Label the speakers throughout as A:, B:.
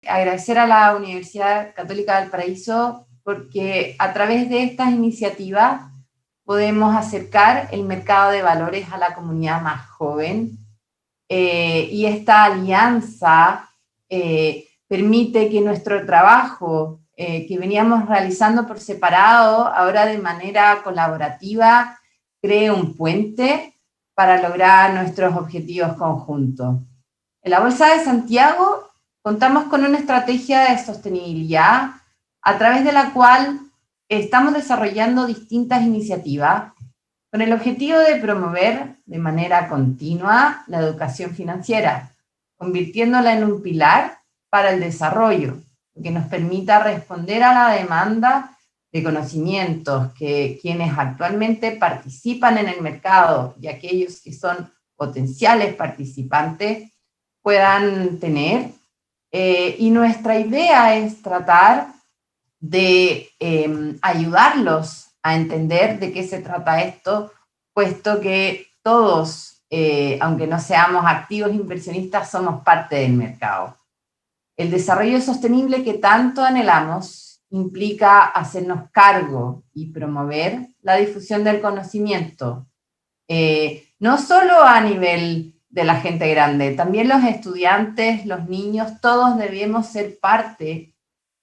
A: agradecer a la Universidad Católica del Paraíso porque a través de estas iniciativas podemos acercar el mercado de valores a la comunidad más joven, y esta alianza permite que nuestro trabajo, que veníamos realizando por separado, ahora de manera colaborativa, cree un puente para lograr nuestros objetivos conjuntos. En la Bolsa de Santiago contamos con una estrategia de sostenibilidad a través de la cual estamos desarrollando distintas iniciativas con el objetivo de promover de manera continua la educación financiera, convirtiéndola en un pilar para el desarrollo, que nos permita responder a la demanda de conocimientos que quienes actualmente participan en el mercado y aquellos que son potenciales participantes puedan tener. Y nuestra idea es tratar de ayudarlos a entender de qué se trata esto, puesto que todos, aunque no seamos activos inversionistas, somos parte del mercado. El desarrollo sostenible que tanto anhelamos implica hacernos cargo y promover la difusión del conocimiento, no solo a nivel de la gente grande, también los estudiantes, los niños, todos debemos ser parte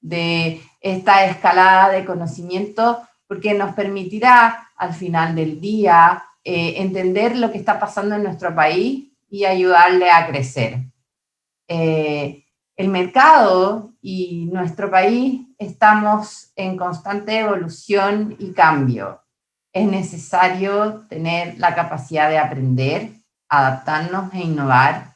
A: de esta escalada de conocimiento, porque nos permitirá al final del día entender lo que está pasando en nuestro país y ayudarle a crecer. El mercado y nuestro país estamos en constante evolución y cambio. Es necesario tener la capacidad de aprender, adaptarnos e innovar.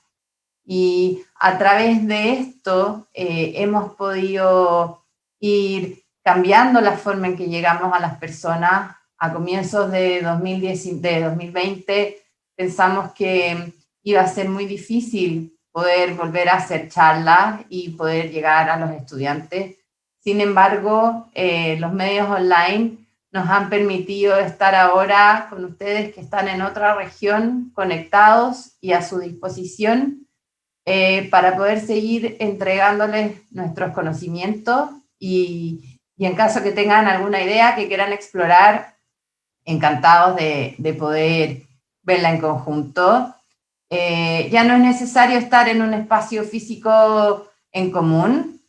A: Y a través de esto hemos podido ir cambiando la forma en que llegamos a las personas. A comienzos de 2020 pensamos que iba a ser muy difícil poder volver a hacer charlas y poder llegar a los estudiantes. Sin embargo, los medios online nos han permitido estar ahora con ustedes que están en otra región, conectados y a su disposición, para poder seguir entregándoles nuestros conocimientos y en caso que tengan alguna idea que quieran explorar, encantados de poder verla en conjunto. Ya no es necesario estar en un espacio físico en común,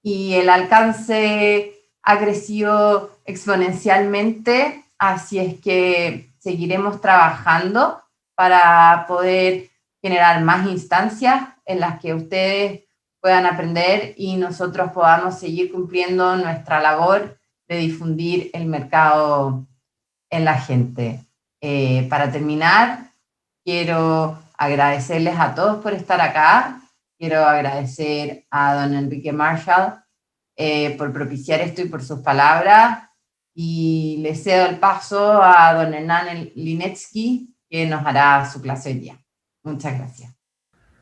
A: y el alcance ha crecido exponencialmente, así es que seguiremos trabajando para poder generar más instancias en las que ustedes puedan aprender y nosotros podamos seguir cumpliendo nuestra labor de difundir el mercado en la gente. Para terminar, quiero agradecerles a todos por estar acá. Quiero agradecer a don Enrique Marshall por propiciar esto y por sus palabras. Y le cedo el paso a don Hernán Linetsky, que nos hará su clase hoy día. Muchas gracias.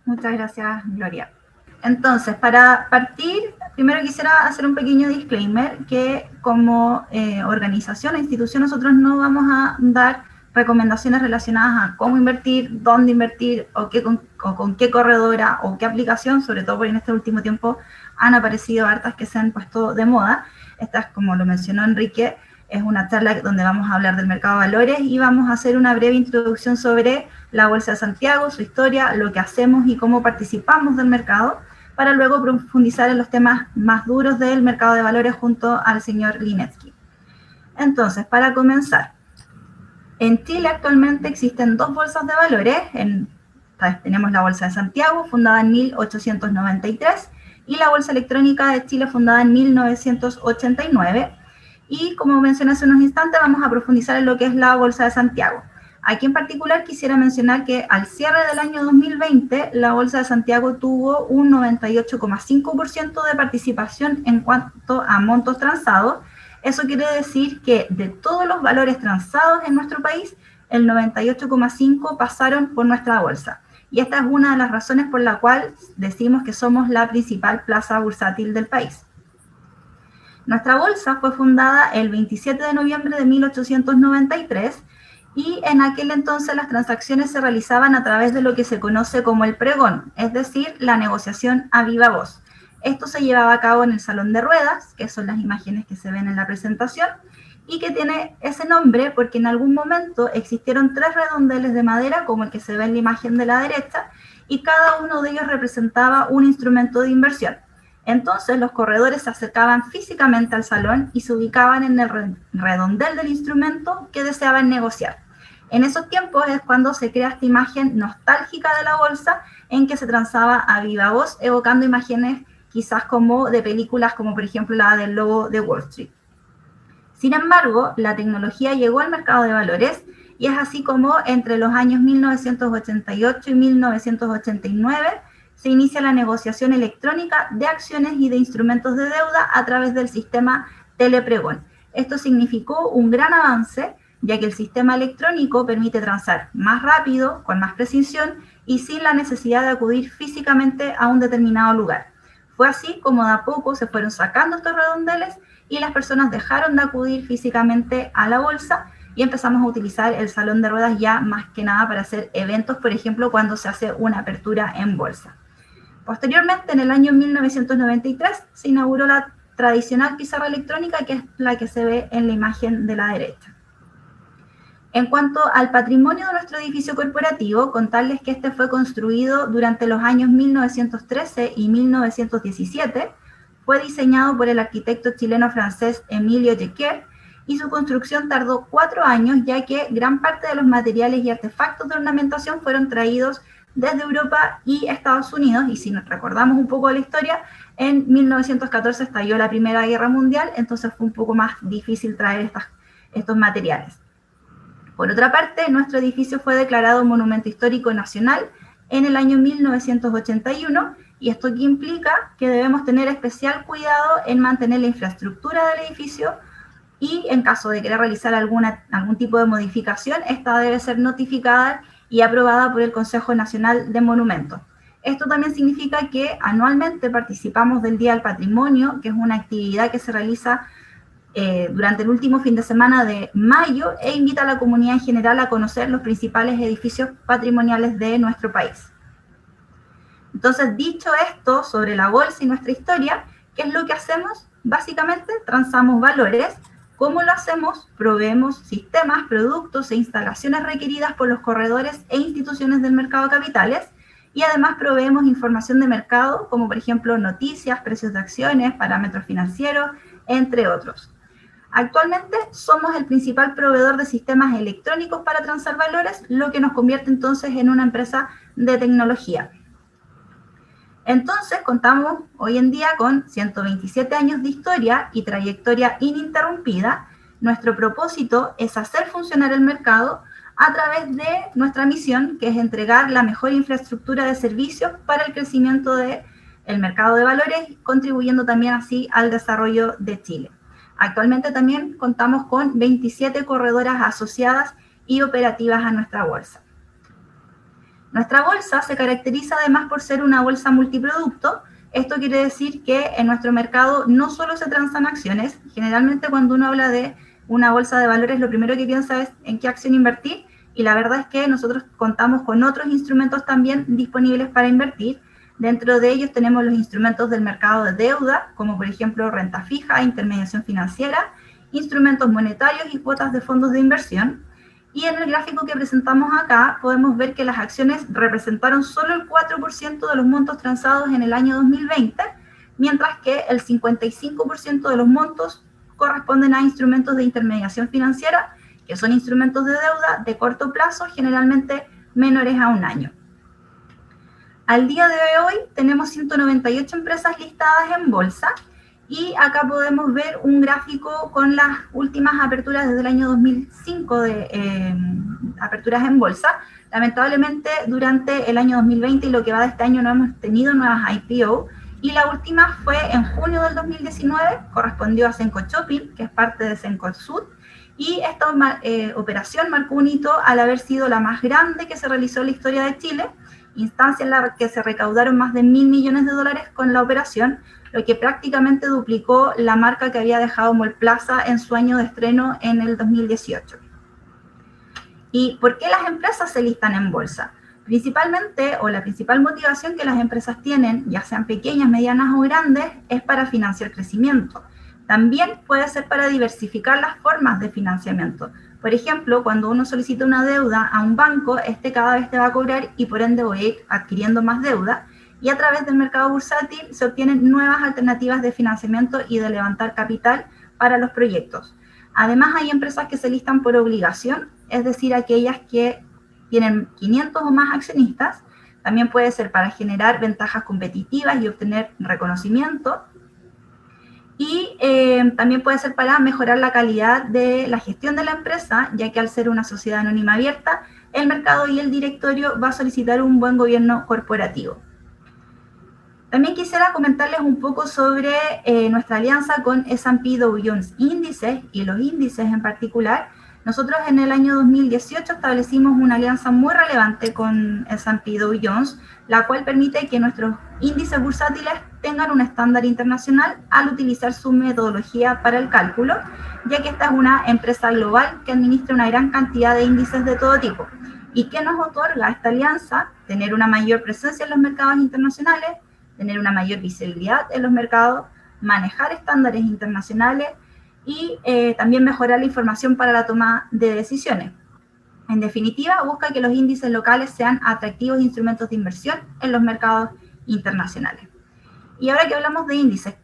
B: Muchas gracias, Gloria. Entonces, para partir, primero quisiera hacer un pequeño disclaimer que como organización e institución nosotros no vamos a dar recomendaciones relacionadas a cómo invertir, dónde invertir o con qué corredora o qué aplicación, sobre todo porque en este último tiempo han aparecido hartas que se han puesto de moda. Estas, como lo mencionó Enrique, es una charla donde vamos a hablar del mercado de valores y vamos a hacer una breve introducción sobre la Bolsa de Santiago, su historia, lo que hacemos y cómo participamos del mercado, para luego profundizar en los temas más duros del mercado de valores junto al señor Linetsky. Entonces, para comenzar, en Chile actualmente existen dos bolsas de valores. Tenemos la Bolsa de Santiago, fundada en 1893, y la Bolsa Electrónica de Chile, fundada en 1989. Y como mencioné hace unos instantes, vamos a profundizar en lo que es la Bolsa de Santiago. Aquí en particular quisiera mencionar que al cierre del año 2020, la Bolsa de Santiago tuvo un 98,5% de participación en cuanto a montos transados. Eso quiere decir que de todos los valores transados en nuestro país, el 98,5% pasaron por nuestra bolsa. Y esta es una de las razones por la cual decimos que somos la principal plaza bursátil del país. Nuestra bolsa fue fundada el 27 de noviembre de 1893 y en aquel entonces las transacciones se realizaban a través de lo que se conoce como el pregón, es decir, la negociación a viva voz. Esto se llevaba a cabo en el salón de ruedas, que son las imágenes que se ven en la presentación, y que tiene ese nombre porque en algún momento existieron 3 redondeles de madera, como el que se ve en la imagen de la derecha, y cada uno de ellos representaba un instrumento de inversión. Entonces los corredores se acercaban físicamente al salón y se ubicaban en el redondel del instrumento que deseaban negociar. En esos tiempos es cuando se crea esta imagen nostálgica de la bolsa en que se transaba a viva voz, evocando imágenes quizás como de películas como por ejemplo la del lobo de Wall Street. Sin embargo, la tecnología llegó al mercado de valores y es así como entre los años 1988 y 1989 se inicia la negociación electrónica de acciones y de instrumentos de deuda a través del sistema telepregón. Esto significó un gran avance, ya que el sistema electrónico permite transar más rápido, con más precisión y sin la necesidad de acudir físicamente a un determinado lugar. Fue así como de a poco se fueron sacando estos redondeles y las personas dejaron de acudir físicamente a la bolsa y empezamos a utilizar el salón de ruedas ya más que nada para hacer eventos, por ejemplo, cuando se hace una apertura en bolsa. Posteriormente, en el año 1993, se inauguró la tradicional pizarra electrónica, que es la que se ve en la imagen de la derecha. En cuanto al patrimonio de nuestro edificio corporativo, contarles que este fue construido durante los años 1913 y 1917, fue diseñado por el arquitecto chileno-francés Emilio Jequer, y su construcción tardó 4 años, ya que gran parte de los materiales y artefactos de ornamentación fueron traídos desde Europa y Estados Unidos, y si nos recordamos un poco de la historia, en 1914 estalló la Primera Guerra Mundial, entonces fue un poco más difícil traer estos materiales. Por otra parte, nuestro edificio fue declarado Monumento Histórico Nacional en el año 1981, y esto que implica que debemos tener especial cuidado en mantener la infraestructura del edificio, y en caso de querer realizar algún tipo de modificación, esta debe ser notificada y aprobada por el Consejo Nacional de Monumentos. Esto también significa que anualmente participamos del Día del Patrimonio, que es una actividad que se realiza durante el último fin de semana de mayo e invita a la comunidad en general a conocer los principales edificios patrimoniales de nuestro país. Entonces, dicho esto sobre la bolsa y nuestra historia, ¿qué es lo que hacemos? Básicamente, transamos valores. ¿Cómo lo hacemos? Proveemos sistemas, productos e instalaciones requeridas por los corredores e instituciones del mercado de capitales, y además proveemos información de mercado, como por ejemplo noticias, precios de acciones, parámetros financieros, entre otros. Actualmente somos el principal proveedor de sistemas electrónicos para transar valores, lo que nos convierte entonces en una empresa de tecnología. Entonces, contamos hoy en día con 127 años de historia y trayectoria ininterrumpida. Nuestro propósito es hacer funcionar el mercado a través de nuestra misión, que es entregar la mejor infraestructura de servicios para el crecimiento del mercado de valores, contribuyendo también así al desarrollo de Chile. Actualmente también contamos con 27 corredoras asociadas y operativas a nuestra bolsa. Nuestra bolsa se caracteriza además por ser una bolsa multiproducto. Esto quiere decir que en nuestro mercado no solo se transan acciones. Generalmente cuando uno habla de una bolsa de valores, lo primero que piensa es en qué acción invertir, y la verdad es que nosotros contamos con otros instrumentos también disponibles para invertir. Dentro de ellos tenemos los instrumentos del mercado de deuda, como por ejemplo renta fija, intermediación financiera, instrumentos monetarios y cuotas de fondos de inversión. Y en el gráfico que presentamos acá podemos ver que las acciones representaron solo el 4% de los montos transados en el año 2020, mientras que el 55% de los montos corresponden a instrumentos de intermediación financiera, que son instrumentos de deuda de corto plazo, generalmente menores a 1 año. Al día de hoy tenemos 198 empresas listadas en bolsa, y acá podemos ver un gráfico con las últimas aperturas desde el año 2005 de aperturas en bolsa. Lamentablemente durante el año 2020 y lo que va de este año no hemos tenido nuevas IPO, y la última fue en junio del 2019, correspondió a Cencosud, que es parte de Cencosud, y esta operación marcó un hito al haber sido la más grande que se realizó en la historia de Chile, instancia en la que se recaudaron más de $1.000 millones con la operación, lo que prácticamente duplicó la marca que había dejado Mallplaza en su año de estreno en el 2018. ¿Y por qué las empresas se listan en bolsa? Principalmente, o la principal motivación que las empresas tienen, ya sean pequeñas, medianas o grandes, es para financiar crecimiento. También puede ser para diversificar las formas de financiamiento. Por ejemplo, cuando uno solicita una deuda a un banco, este cada vez te va a cobrar y por ende voy a ir adquiriendo más deuda. Y a través del mercado bursátil se obtienen nuevas alternativas de financiamiento y de levantar capital para los proyectos. Además, hay empresas que se listan por obligación, es decir, aquellas que tienen 500 o más accionistas. También puede ser para generar ventajas competitivas y obtener reconocimiento. Y también puede ser para mejorar la calidad de la gestión de la empresa, ya que al ser una sociedad anónima abierta, el mercado y el directorio va a solicitar un buen gobierno corporativo. También quisiera comentarles un poco sobre nuestra alianza con S&P Dow Jones Índices y los índices en particular. Nosotros en el año 2018 establecimos una alianza muy relevante con S&P Dow Jones, la cual permite que nuestros índices bursátiles tengan un estándar internacional al utilizar su metodología para el cálculo, ya que esta es una empresa global que administra una gran cantidad de índices de todo tipo. ¿Y qué nos otorga esta alianza? Tener una mayor presencia en los mercados internacionales, tener una mayor visibilidad en los mercados, manejar estándares internacionales y también mejorar la información para la toma de decisiones. En definitiva, busca que los índices locales sean atractivos instrumentos de inversión en los mercados internacionales. Y ahora que hablamos de índices,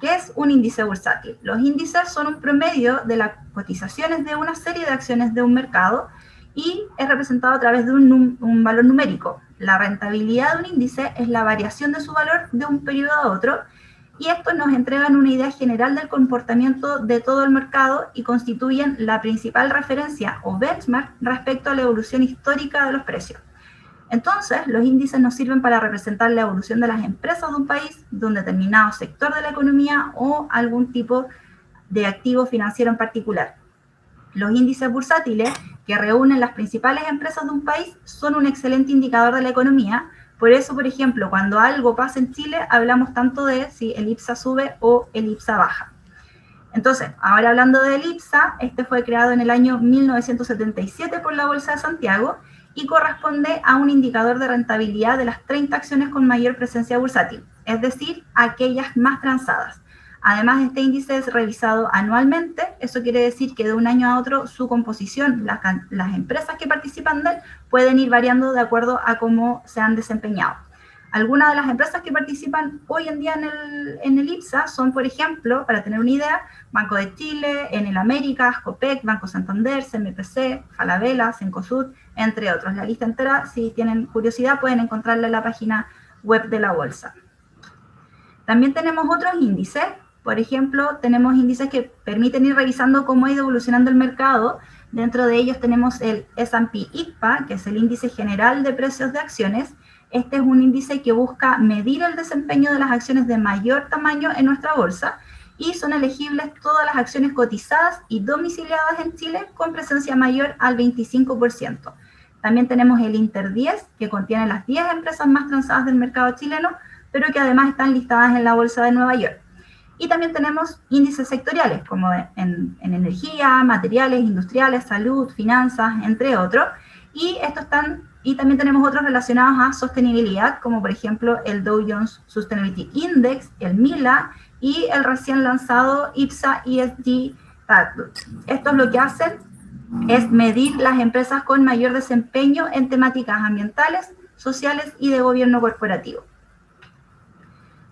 B: ¿qué es un índice bursátil? Los índices son un promedio de las cotizaciones de una serie de acciones de un mercado y es representado a través de un valor numérico. La rentabilidad de un índice es la variación de su valor de un periodo a otro, y estos nos entregan una idea general del comportamiento de todo el mercado y constituyen la principal referencia o benchmark respecto a la evolución histórica de los precios. Entonces, los índices nos sirven para representar la evolución de las empresas de un país, de un determinado sector de la economía o algún tipo de activo financiero en particular. Los índices bursátiles, que reúnen las principales empresas de un país, son un excelente indicador de la economía. Por eso, por ejemplo, cuando algo pasa en Chile, hablamos tanto de si el IPSA sube o el IPSA baja. Entonces, ahora hablando del IPSA, este fue creado en el año 1977 por la Bolsa de Santiago y corresponde a un indicador de rentabilidad de las 30 acciones con mayor presencia bursátil, es decir, aquellas más transadas. Además, este índice es revisado anualmente, eso quiere decir que de un año a otro su composición, las empresas que participan de él, pueden ir variando de acuerdo a cómo se han desempeñado. Algunas de las empresas que participan hoy en día en el IPSA son, por ejemplo, para tener una idea, Banco de Chile, Enel Américas, Copec, Banco Santander, CMPC, Falabella, Cencosud, entre otros. La lista entera, si tienen curiosidad, pueden encontrarla en la página web de la bolsa. También tenemos otros índices. Por ejemplo, tenemos índices que permiten ir revisando cómo ha ido evolucionando el mercado. Dentro de ellos tenemos el S&P ICPA, que es el índice general de precios de acciones. Este es un índice que busca medir el desempeño de las acciones de mayor tamaño en nuestra bolsa y son elegibles todas las acciones cotizadas y domiciliadas en Chile con presencia mayor al 25%. También tenemos el Inter 10, que contiene las 10 empresas más transadas del mercado chileno, pero que además están listadas en la Bolsa de Nueva York. Y también tenemos índices sectoriales, como en energía, materiales, industriales, salud, finanzas, entre otros. Y también tenemos otros relacionados a sostenibilidad, como por ejemplo el Dow Jones Sustainability Index, el MILA y el recién lanzado IPSA ESG Outlook. Estos lo que hacen es medir las empresas con mayor desempeño en temáticas ambientales, sociales y de gobierno corporativo.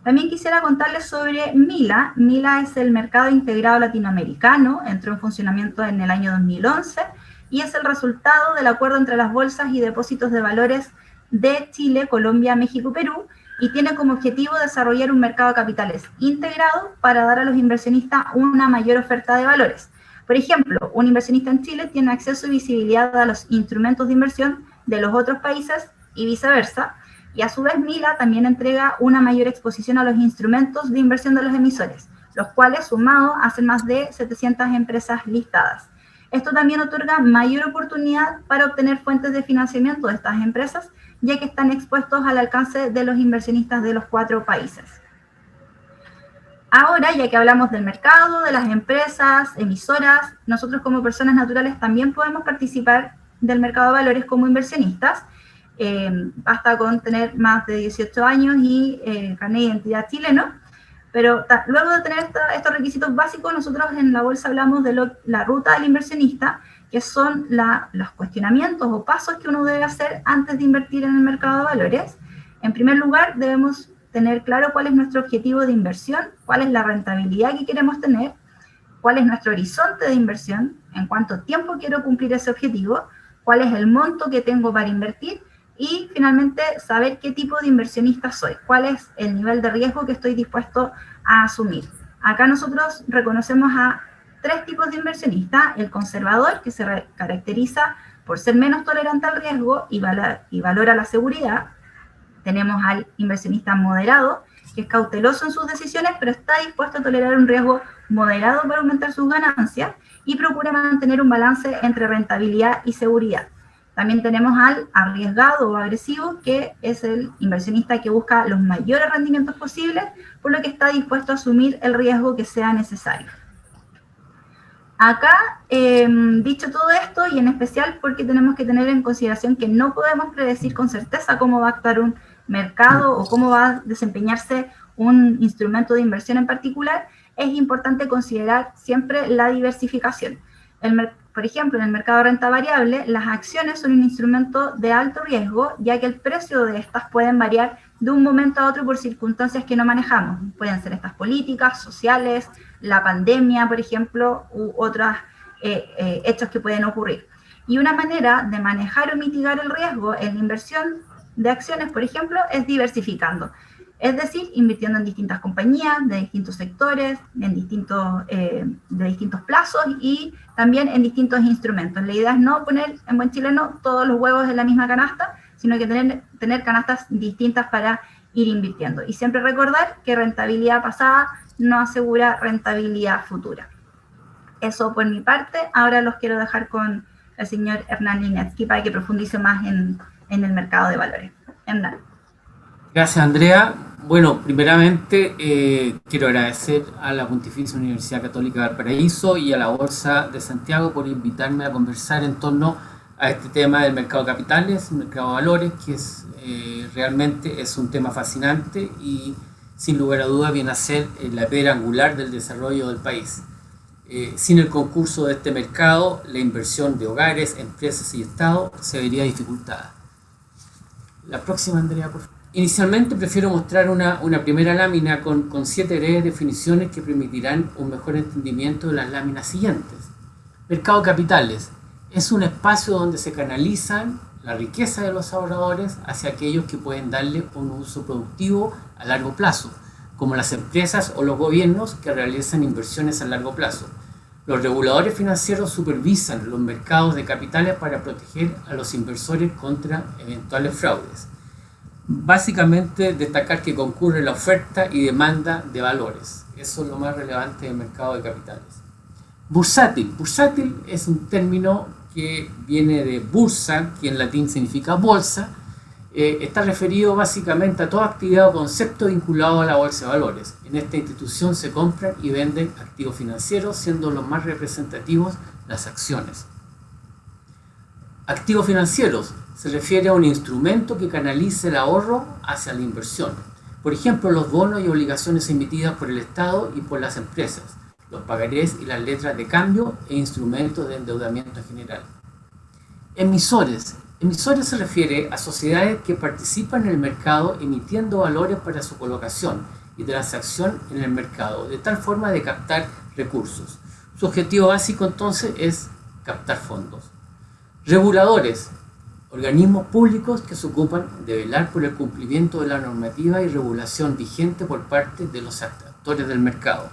B: También quisiera contarles sobre MILA. MILA es el Mercado Integrado Latinoamericano, entró en funcionamiento en el año 2011 y es el resultado del acuerdo entre las bolsas y depósitos de valores de Chile, Colombia, México, Perú, y tiene como objetivo desarrollar un mercado de capitales integrado para dar a los inversionistas una mayor oferta de valores. Por ejemplo, un inversionista en Chile tiene acceso y visibilidad a los instrumentos de inversión de los otros países y viceversa, y a su vez MILA también entrega una mayor exposición a los instrumentos de inversión de los emisores, los cuales sumados hacen más de 700 empresas listadas. Esto también otorga mayor oportunidad para obtener fuentes de financiamiento de estas empresas, ya que están expuestos al alcance de los inversionistas de los 4 países. Ahora, ya que hablamos del mercado, de las empresas, emisoras, nosotros como personas naturales también podemos participar del mercado de valores como inversionistas. Basta con tener más de 18 años y carnet de identidad chileno, pero luego de tener estos requisitos básicos, nosotros en la bolsa hablamos de la ruta del inversionista, que son los cuestionamientos o pasos que uno debe hacer antes de invertir en el mercado de valores. En primer lugar, debemos tener claro cuál es nuestro objetivo de inversión, cuál es la rentabilidad que queremos tener, cuál es nuestro horizonte de inversión, en cuánto tiempo quiero cumplir ese objetivo, cuál es el monto que tengo para invertir y finalmente saber qué tipo de inversionista soy, cuál es el nivel de riesgo que estoy dispuesto a asumir. Acá nosotros reconocemos a 3 tipos de inversionistas: el conservador, que se caracteriza por ser menos tolerante al riesgo y valora la seguridad. Tenemos al inversionista moderado, que es cauteloso en sus decisiones, pero está dispuesto a tolerar un riesgo moderado para aumentar sus ganancias y procura mantener un balance entre rentabilidad y seguridad. También tenemos al arriesgado o agresivo, que es el inversionista que busca los mayores rendimientos posibles, por lo que está dispuesto a asumir el riesgo que sea necesario. Acá, dicho todo esto, y en especial porque tenemos que tener en consideración que no podemos predecir con certeza cómo va a actuar un mercado o cómo va a desempeñarse un instrumento de inversión en particular, es importante considerar siempre la diversificación. Por ejemplo, en el mercado de renta variable, las acciones son un instrumento de alto riesgo, ya que el precio de estas pueden variar de un momento a otro por circunstancias que no manejamos. Pueden ser estas políticas, sociales, la pandemia, por ejemplo, u otros hechos que pueden ocurrir. Y una manera de manejar o mitigar el riesgo en la inversión de acciones, por ejemplo, es diversificando. Es decir, invirtiendo en distintas compañías, de distintos sectores, de distintos plazos y también en distintos instrumentos. La idea es no poner, en buen chileno, todos los huevos en la misma canasta, sino que tener canastas distintas para ir invirtiendo. Y siempre recordar que rentabilidad pasada no asegura rentabilidad futura. Eso por mi parte. Ahora los quiero dejar con el señor Hernán Liniatsky para que profundice más en el mercado de valores. Hernán.
C: Gracias, Andrea. Bueno, primeramente quiero agradecer a la Pontificia Universidad Católica de Valparaíso y a la Bolsa de Santiago por invitarme a conversar en torno a este tema del mercado de capitales, el mercado de valores, que realmente es un tema fascinante y sin lugar a dudas viene a ser la piedra angular del desarrollo del país. Sin el concurso de este mercado, la inversión de hogares, empresas y Estado se vería dificultada. La próxima, Andrea, por favor. Inicialmente prefiero mostrar una primera lámina con 7 breves definiciones que permitirán un mejor entendimiento de las láminas siguientes. Mercado de capitales es un espacio donde se canalizan la riqueza de los ahorradores hacia aquellos que pueden darle un uso productivo a largo plazo, como las empresas o los gobiernos que realizan inversiones a largo plazo. Los reguladores financieros supervisan los mercados de capitales para proteger a los inversores contra eventuales fraudes. Básicamente, destacar que concurre la oferta y demanda de valores. Eso es lo más relevante del mercado de capitales. Bursátil. Bursátil es un término que viene de bursa, que en latín significa bolsa. Está referido básicamente a toda actividad o concepto vinculado a la bolsa de valores. En esta institución se compran y venden activos financieros, siendo los más representativos las acciones. Activos financieros se refiere a un instrumento que canaliza el ahorro hacia la inversión. Por ejemplo, los bonos y obligaciones emitidas por el Estado y por las empresas, los pagarés y las letras de cambio e instrumentos de endeudamiento en general. Emisores. Emisores se refiere a sociedades que participan en el mercado emitiendo valores para su colocación y transacción en el mercado, de tal forma de captar recursos. Su objetivo básico entonces es captar fondos. Reguladores. Organismos públicos que se ocupan de velar por el cumplimiento de la normativa y regulación vigente por parte de los actores del mercado.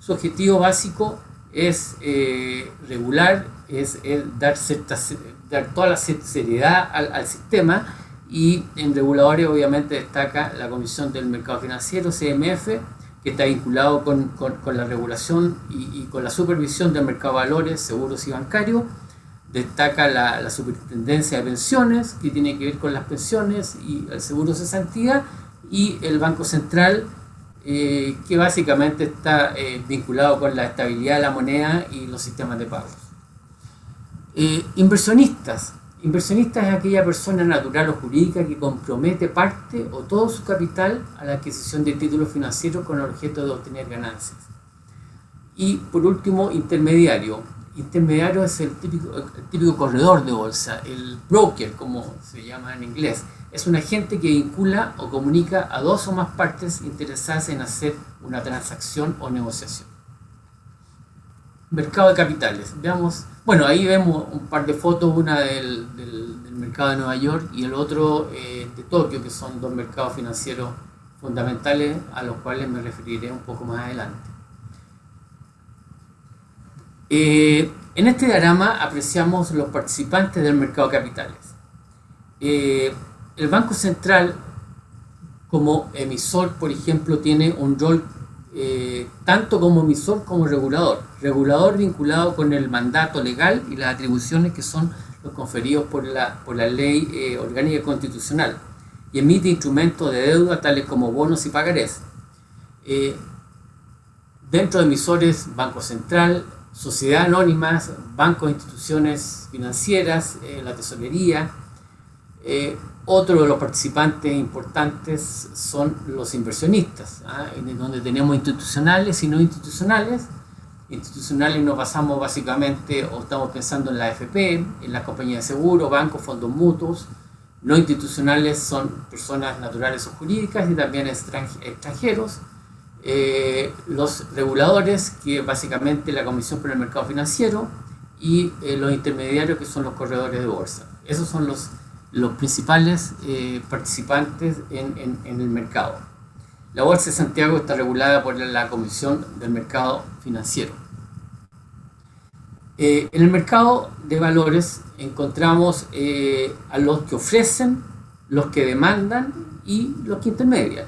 C: Su objetivo básico es regular, es dar toda la seriedad al sistema, y en reguladores obviamente destaca la Comisión del Mercado Financiero, CMF, que está vinculado con la regulación y con la supervisión del mercado de valores, seguros y bancarios. Destaca la Superintendencia de Pensiones, que tiene que ver con las pensiones y el seguro de cesantía, y el Banco Central, que básicamente está vinculado con la estabilidad de la moneda y los sistemas de pagos. Inversionistas. Inversionista es aquella persona natural o jurídica que compromete parte o todo su capital a la adquisición de títulos financieros con el objeto de obtener ganancias. Y por último, intermediario. Intermediario es el típico corredor de bolsa, el broker, como se llama en inglés. Es un agente que vincula o comunica a dos o más partes interesadas en hacer una transacción o negociación. Mercado de capitales. Veamos, bueno, ahí vemos un par de fotos, una del mercado de Nueva York y el otro de Tokio, que son dos mercados financieros fundamentales a los cuales me referiré un poco más adelante. En este diagrama apreciamos los participantes del mercado de capitales. El Banco Central, como emisor, por ejemplo, tiene un rol tanto como emisor como regulador. Regulador vinculado con el mandato legal y las atribuciones que son los conferidos por la ley orgánica constitucional, y emite instrumentos de deuda tales como bonos y pagarés. Dentro de emisores, Banco Central, sociedades anónimas, bancos e instituciones financieras, la tesorería. Otro de los participantes importantes son los inversionistas, en donde tenemos institucionales y no institucionales. Institucionales nos basamos básicamente, o estamos pensando en la AFP, en las compañías de seguro, bancos, fondos mutuos. No institucionales son personas naturales o jurídicas y también extranjeros. Los reguladores, que básicamente la Comisión por el Mercado Financiero, y los intermediarios, que son los corredores de bolsa. Esos son los principales participantes en el mercado. La Bolsa de Santiago está regulada por la Comisión del Mercado Financiero. En el mercado de valores encontramos a los que ofrecen, los que demandan y los que intermedian.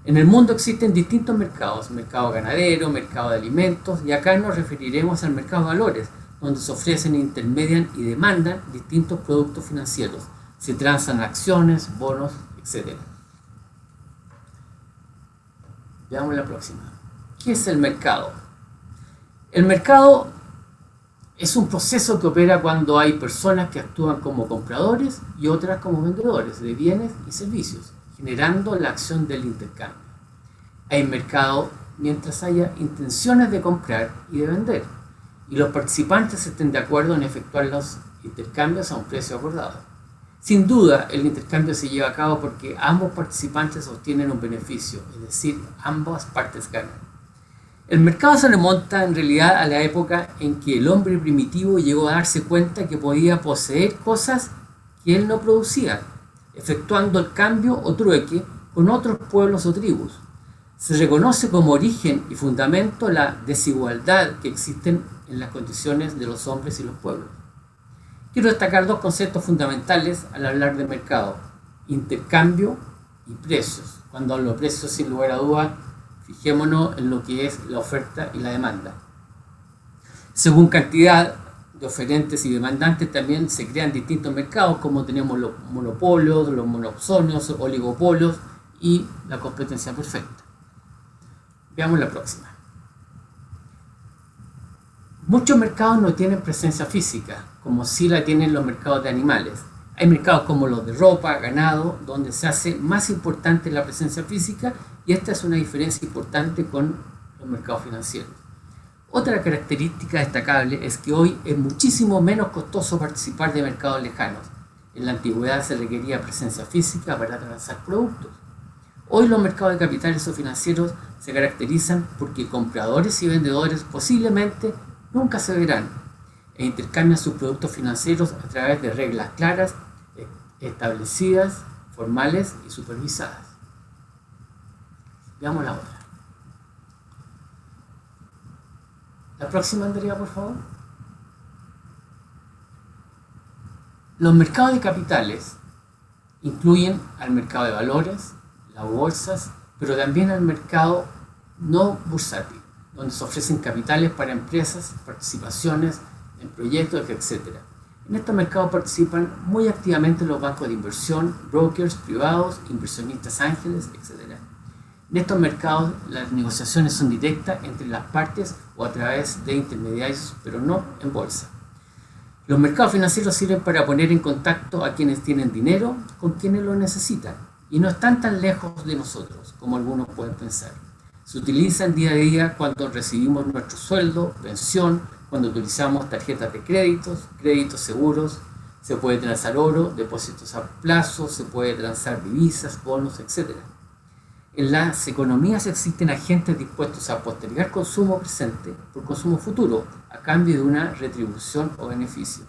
C: En el mundo existen distintos mercados: mercado ganadero, mercado de alimentos, y acá nos referiremos al mercado de valores, donde se ofrecen, intermedian y demandan distintos productos financieros. Se transan acciones, bonos, etc. Veamos la próxima. ¿Qué es el mercado? El mercado es un proceso que opera cuando hay personas que actúan como compradores y otras como vendedores de bienes y servicios, generando la acción del intercambio. Hay mercado mientras haya intenciones de comprar y de vender, y los participantes estén de acuerdo en efectuar los intercambios a un precio acordado. Sin duda, el intercambio se lleva a cabo porque ambos participantes obtienen un beneficio, es decir, ambas partes ganan. El mercado se remonta en realidad a la época en que el hombre primitivo llegó a darse cuenta que podía poseer cosas que él no producía, efectuando el cambio o trueque con otros pueblos o tribus. Se reconoce como origen y fundamento la desigualdad que existen en las condiciones de los hombres y los pueblos. Quiero destacar dos conceptos fundamentales al hablar de mercado: intercambio y precios. Cuando hablo de precios, sin lugar a dudas, fijémonos en lo que es la oferta y la demanda. Según cantidad de oferentes y demandantes, también se crean distintos mercados, como tenemos los monopolios, los monopsonios, oligopolios y la competencia perfecta. Veamos la próxima. Muchos mercados no tienen presencia física, como sí la tienen los mercados de animales. Hay mercados como los de ropa, ganado, donde se hace más importante la presencia física, y esta es una diferencia importante con los mercados financieros. Otra característica destacable es que hoy es muchísimo menos costoso participar de mercados lejanos. En la antigüedad se requería presencia física para transar productos. Hoy los mercados de capitales o financieros se caracterizan porque compradores y vendedores posiblemente nunca se verán e intercambian sus productos financieros a través de reglas claras, establecidas, formales y supervisadas. Veamos la otra. La próxima, Andrea, por favor. Los mercados de capitales incluyen al mercado de valores, las bolsas, pero también al mercado no bursátil, donde se ofrecen capitales para empresas, participaciones en proyectos, etc. En estos mercados participan muy activamente los bancos de inversión, brokers privados, inversionistas ángeles, etc. En estos mercados las negociaciones son directas entre las partes o a través de intermediarios, pero no en bolsa. Los mercados financieros sirven para poner en contacto a quienes tienen dinero con quienes lo necesitan y no están tan lejos de nosotros como algunos pueden pensar. Se utilizan día a día cuando recibimos nuestro sueldo, pensión, cuando utilizamos tarjetas de créditos seguros, se puede transar oro, depósitos a plazo, se puede transar divisas, bonos, etc. En las economías existen agentes dispuestos a postergar consumo presente por consumo futuro a cambio de una retribución o beneficio.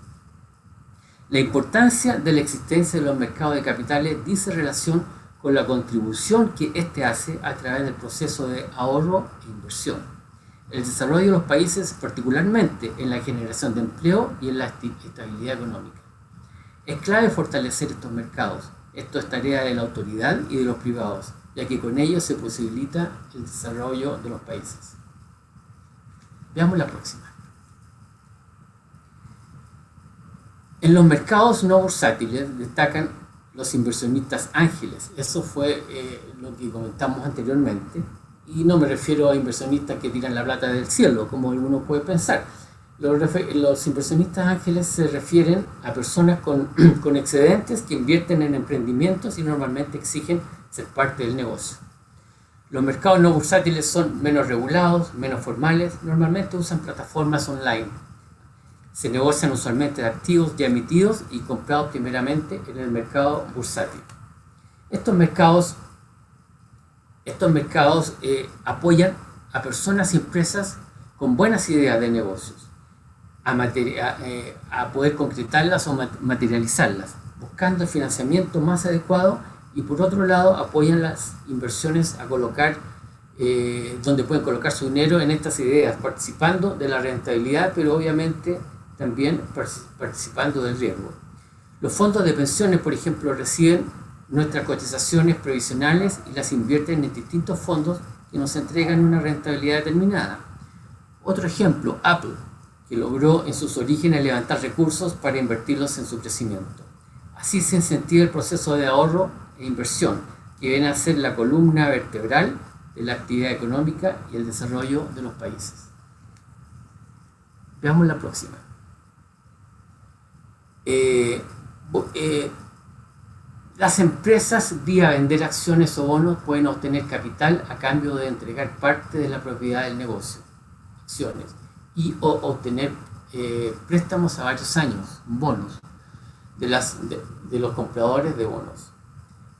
C: La importancia de la existencia de los mercados de capitales dice relación con la contribución que éste hace a través del proceso de ahorro e inversión. El desarrollo de los países, particularmente en la generación de empleo y en la estabilidad económica. Es clave fortalecer estos mercados. Esto es tarea de la autoridad y de los privados, ya que con ello se posibilita el desarrollo de los países. Veamos la próxima. En los mercados no bursátiles destacan los inversionistas ángeles. Eso fue lo que comentamos anteriormente. Y no me refiero a inversionistas que tiran la plata del cielo, como alguno puede pensar. Los inversionistas ángeles se refieren a personas con excedentes que invierten en emprendimientos y normalmente exigen ser parte del negocio. Los mercados no bursátiles son menos regulados, menos formales, normalmente usan plataformas online. Se negocian usualmente de activos ya emitidos y comprados primeramente en el mercado bursátil. Estos mercados apoyan a personas y empresas con buenas ideas de negocios a poder concretarlas o materializarlas, buscando el financiamiento más adecuado, y por otro lado apoyan las inversiones a colocar donde pueden colocar su dinero en estas ideas, participando de la rentabilidad, pero obviamente también participando del riesgo. Los fondos de pensiones, por ejemplo, reciben nuestras cotizaciones previsionales y las invierten en distintos fondos que nos entregan una rentabilidad determinada. Otro ejemplo, Apple, que logró en sus orígenes levantar recursos para invertirlos en su crecimiento. Así se incentiva el proceso de ahorro e inversión, que viene a ser la columna vertebral de la actividad económica y el desarrollo de los países. Veamos la próxima. Las empresas, vía vender acciones o bonos, pueden obtener capital a cambio de entregar parte de la propiedad del negocio, acciones, o obtener préstamos a varios años, bonos, de los compradores de bonos.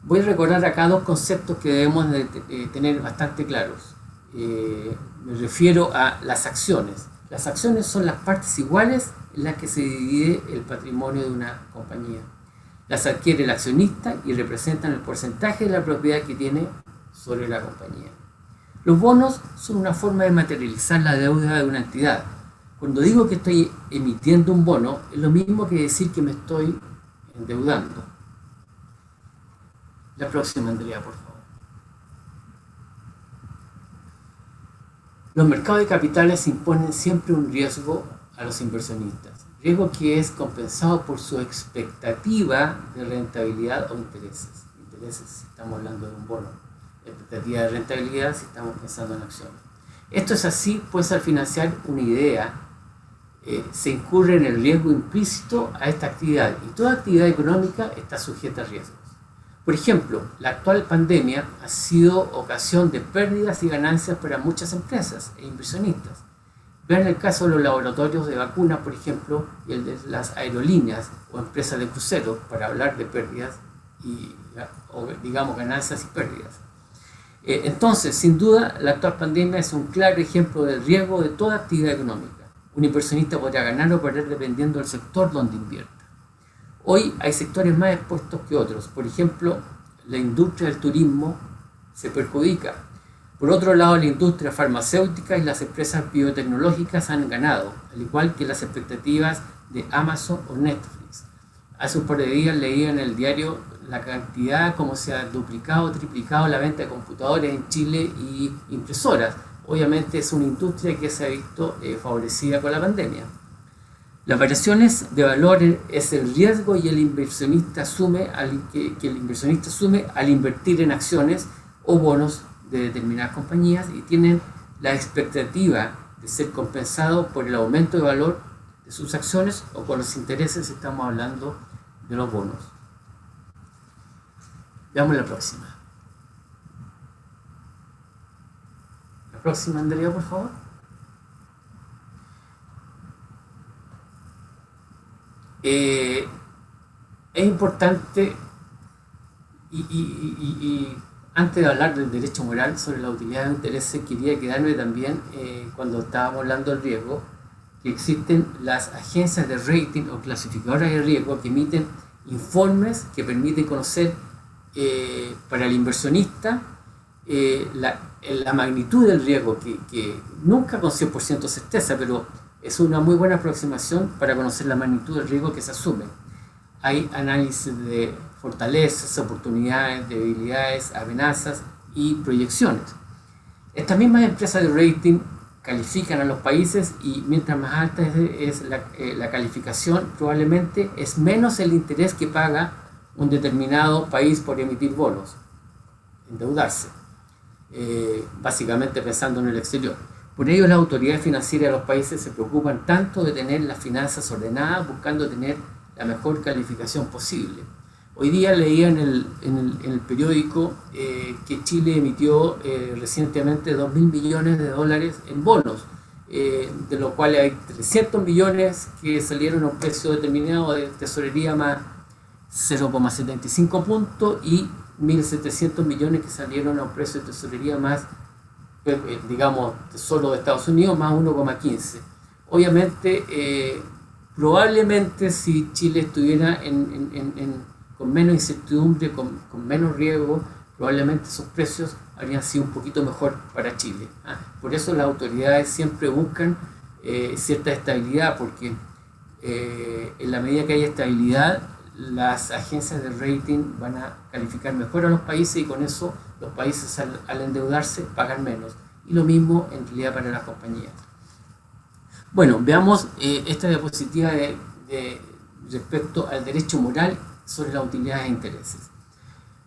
C: Voy a recordar acá dos conceptos que debemos de tener bastante claros. Me refiero a las acciones. Las acciones son las partes iguales en las que se divide el patrimonio de una compañía. Las adquiere el accionista y representan el porcentaje de la propiedad que tiene sobre la compañía. Los bonos son una forma de materializar la deuda de una entidad. Cuando digo que estoy emitiendo un bono, es lo mismo que decir que me estoy endeudando. La próxima, Andrea, por favor. Los mercados de capitales imponen siempre un riesgo a los inversionistas, riesgo que es compensado por su expectativa de rentabilidad o intereses. Intereses si estamos hablando de un bono, expectativa de rentabilidad si estamos pensando en acciones. Esto es así, pues al financiar una idea se incurre en el riesgo implícito a esta actividad, y toda actividad económica está sujeta a riesgos. Por ejemplo, la actual pandemia ha sido ocasión de pérdidas y ganancias para muchas empresas e inversionistas. Vean el caso de los laboratorios de vacunas, por ejemplo, y el de las aerolíneas o empresas de cruceros, para hablar de pérdidas o digamos ganancias y pérdidas. Entonces, sin duda, la actual pandemia es un claro ejemplo del riesgo de toda actividad económica. Un inversionista podrá ganar o perder dependiendo del sector donde invierta. Hoy hay sectores más expuestos que otros. Por ejemplo, la industria del turismo se perjudica. Por otro lado, la industria farmacéutica y las empresas biotecnológicas han ganado, al igual que las expectativas de Amazon o Netflix. Hace un par de días leía en el diario la cantidad, como se ha duplicado o triplicado la venta de computadores en Chile y impresoras. Obviamente es una industria que se ha visto favorecida con la pandemia. Las variaciones de valor es el riesgo y el inversionista que el inversionista asume al invertir en acciones o bonos de determinadas compañías, y tienen la expectativa de ser compensado por el aumento de valor de sus acciones o con los intereses si estamos hablando de los bonos. Veamos la próxima. La próxima, Andrea, por favor. Es importante, y antes de hablar del derecho moral sobre la utilidad de intereses, quería quedarme también, cuando estábamos hablando del riesgo, que existen las agencias de rating o clasificadoras de riesgo que emiten informes que permiten conocer para el inversionista la magnitud del riesgo, que nunca con 100% certeza, pero es una muy buena aproximación para conocer la magnitud del riesgo que se asume. Hay análisis de fortalezas, oportunidades, debilidades, amenazas y proyecciones. Estas mismas empresas de rating califican a los países y mientras más alta es la calificación, probablemente es menos el interés que paga un determinado país por emitir bonos, endeudarse, básicamente pensando en el exterior. Por ello, las autoridades financieras de los países se preocupan tanto de tener las finanzas ordenadas, buscando tener la mejor calificación posible. Hoy día leía en el periódico que Chile emitió recientemente 2.000 millones de dólares en bonos, de los cuales hay 300 millones que salieron a un precio determinado de tesorería más 0,75 puntos y 1.700 millones que salieron a un precio de tesorería más, digamos, solo de Estados Unidos, más 1,15. Obviamente, probablemente si Chile estuviera con menos incertidumbre, con menos riesgo, probablemente esos precios habrían sido un poquito mejor para Chile. Por eso las autoridades siempre buscan cierta estabilidad, porque en la medida que haya estabilidad, las agencias de rating van a calificar mejor a los países y con eso los países al endeudarse pagan menos. Y lo mismo en realidad para las compañías. Bueno, veamos esta diapositiva respecto al derecho moral sobre las utilidades e intereses.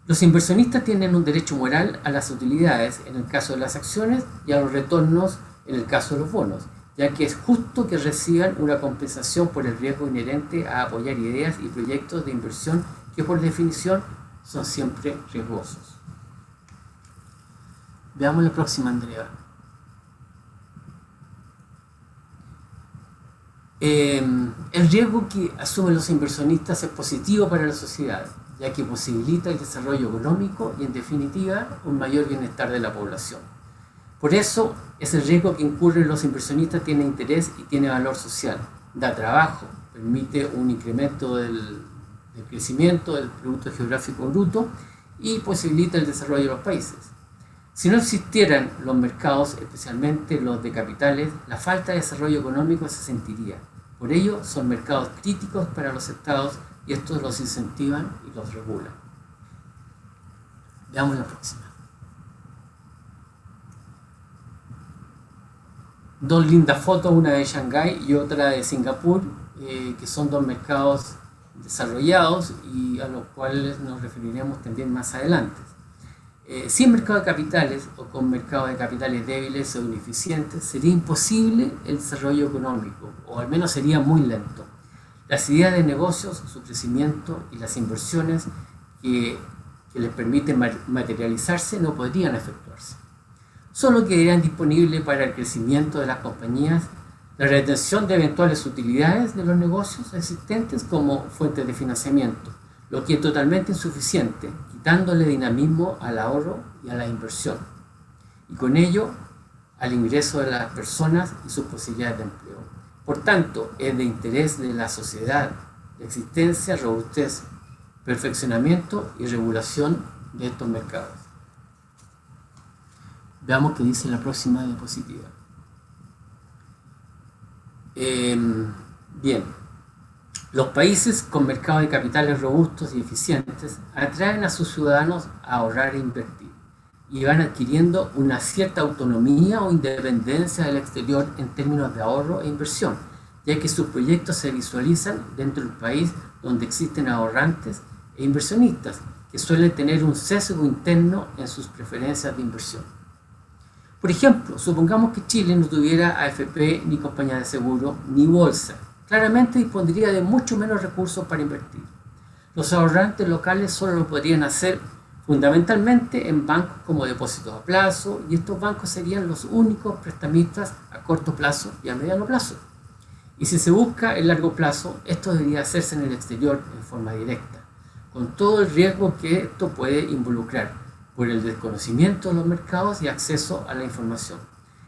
C: Los inversionistas tienen un derecho moral a las utilidades en el caso de las acciones y a los retornos en el caso de los bonos, ya que es justo que reciban una compensación por el riesgo inherente a apoyar ideas y proyectos de inversión que por definición son siempre riesgosos. Veamos la próxima, Andrea. El riesgo que asumen los inversionistas es positivo para la sociedad, ya que posibilita el desarrollo económico y, en definitiva, un mayor bienestar de la población. Por eso, ese riesgo que incurren los inversionistas tiene interés y tiene valor social, da trabajo, permite un incremento del crecimiento del Producto Geográfico Bruto y posibilita el desarrollo de los países. Si no existieran los mercados, especialmente los de capitales, la falta de desarrollo económico se sentiría. Por ello, son mercados críticos para los estados y estos los incentivan y los regulan. Veamos la próxima. Dos lindas fotos, una de Shanghái y otra de Singapur, que son dos mercados desarrollados y a los cuales nos referiremos también más adelante. Sin mercado de capitales o con mercado de capitales débiles o ineficientes, sería imposible el desarrollo económico, o al menos sería muy lento. Las ideas de negocios, su crecimiento y las inversiones que les permiten materializarse no podrían efectuarse. Solo quedarían disponibles para el crecimiento de las compañías la retención de eventuales utilidades de los negocios existentes como fuentes de financiamiento, lo que es totalmente insuficiente, quitándole dinamismo al ahorro y a la inversión, y con ello al ingreso de las personas y sus posibilidades de empleo. Por tanto, es de interés de la sociedad la existencia, robustez, perfeccionamiento y regulación de estos mercados. Veamos qué dice la próxima diapositiva. Bien, los países con mercados de capitales robustos y eficientes atraen a sus ciudadanos a ahorrar e invertir y van adquiriendo una cierta autonomía o independencia del exterior en términos de ahorro e inversión, ya que sus proyectos se visualizan dentro del país donde existen ahorrantes e inversionistas que suelen tener un sesgo interno en sus preferencias de inversión. Por ejemplo, supongamos que Chile no tuviera AFP, ni compañía de seguro, ni bolsa, claramente dispondría de mucho menos recursos para invertir. Los ahorrantes locales solo lo podrían hacer fundamentalmente en bancos como depósitos a plazo, y estos bancos serían los únicos prestamistas a corto plazo y a mediano plazo. Y si se busca el largo plazo, esto debería hacerse en el exterior en forma directa, con todo el riesgo que esto puede involucrar por el desconocimiento de los mercados y acceso a la información.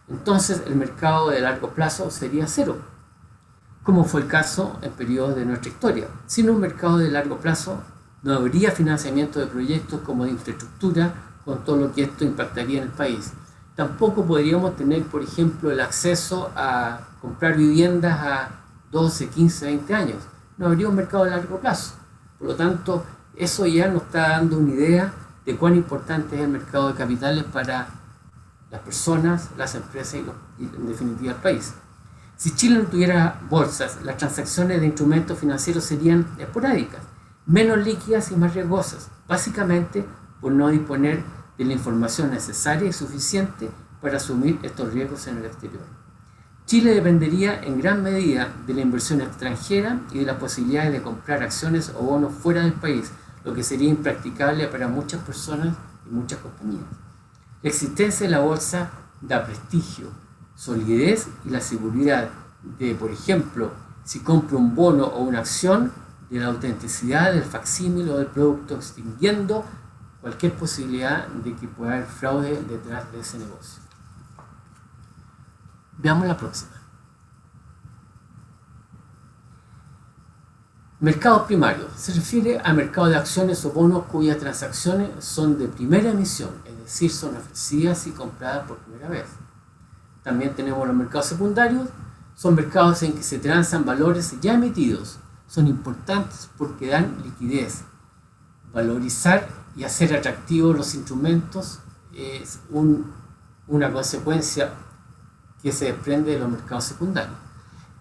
C: Entonces el mercado de largo plazo sería cero, como fue el caso en periodos de nuestra historia. Sin un mercado de largo plazo no habría financiamiento de proyectos como de infraestructura, con todo lo que esto impactaría en el país. Tampoco podríamos tener, por ejemplo, el acceso a comprar viviendas a 12, 15, 20 años. No habría un mercado de largo plazo. Por lo tanto, eso ya nos está dando una idea de cuán importante es el mercado de capitales para las personas, las empresas y en definitiva el país. Si Chile no tuviera bolsas, las transacciones de instrumentos financieros serían esporádicas, menos líquidas y más riesgosas, básicamente por no disponer de la información necesaria y suficiente para asumir estos riesgos en el exterior. Chile dependería en gran medida de la inversión extranjera y de las posibilidades de comprar acciones o bonos fuera del país, lo que sería impracticable para muchas personas y muchas compañías. La existencia de la bolsa da prestigio, solidez y la seguridad de, por ejemplo, si compro un bono o una acción, de la autenticidad del facsímil o del producto, extinguiendo cualquier posibilidad de que pueda haber fraude detrás de ese negocio. Veamos la próxima. Mercado primario. Se refiere al mercado de acciones o bonos cuyas transacciones son de primera emisión, es decir, son ofrecidas y compradas por primera vez. También tenemos los mercados secundarios. Son mercados en que se transan valores ya emitidos. Son importantes porque dan liquidez. Valorizar y hacer atractivos los instrumentos es una consecuencia que se desprende de los mercados secundarios.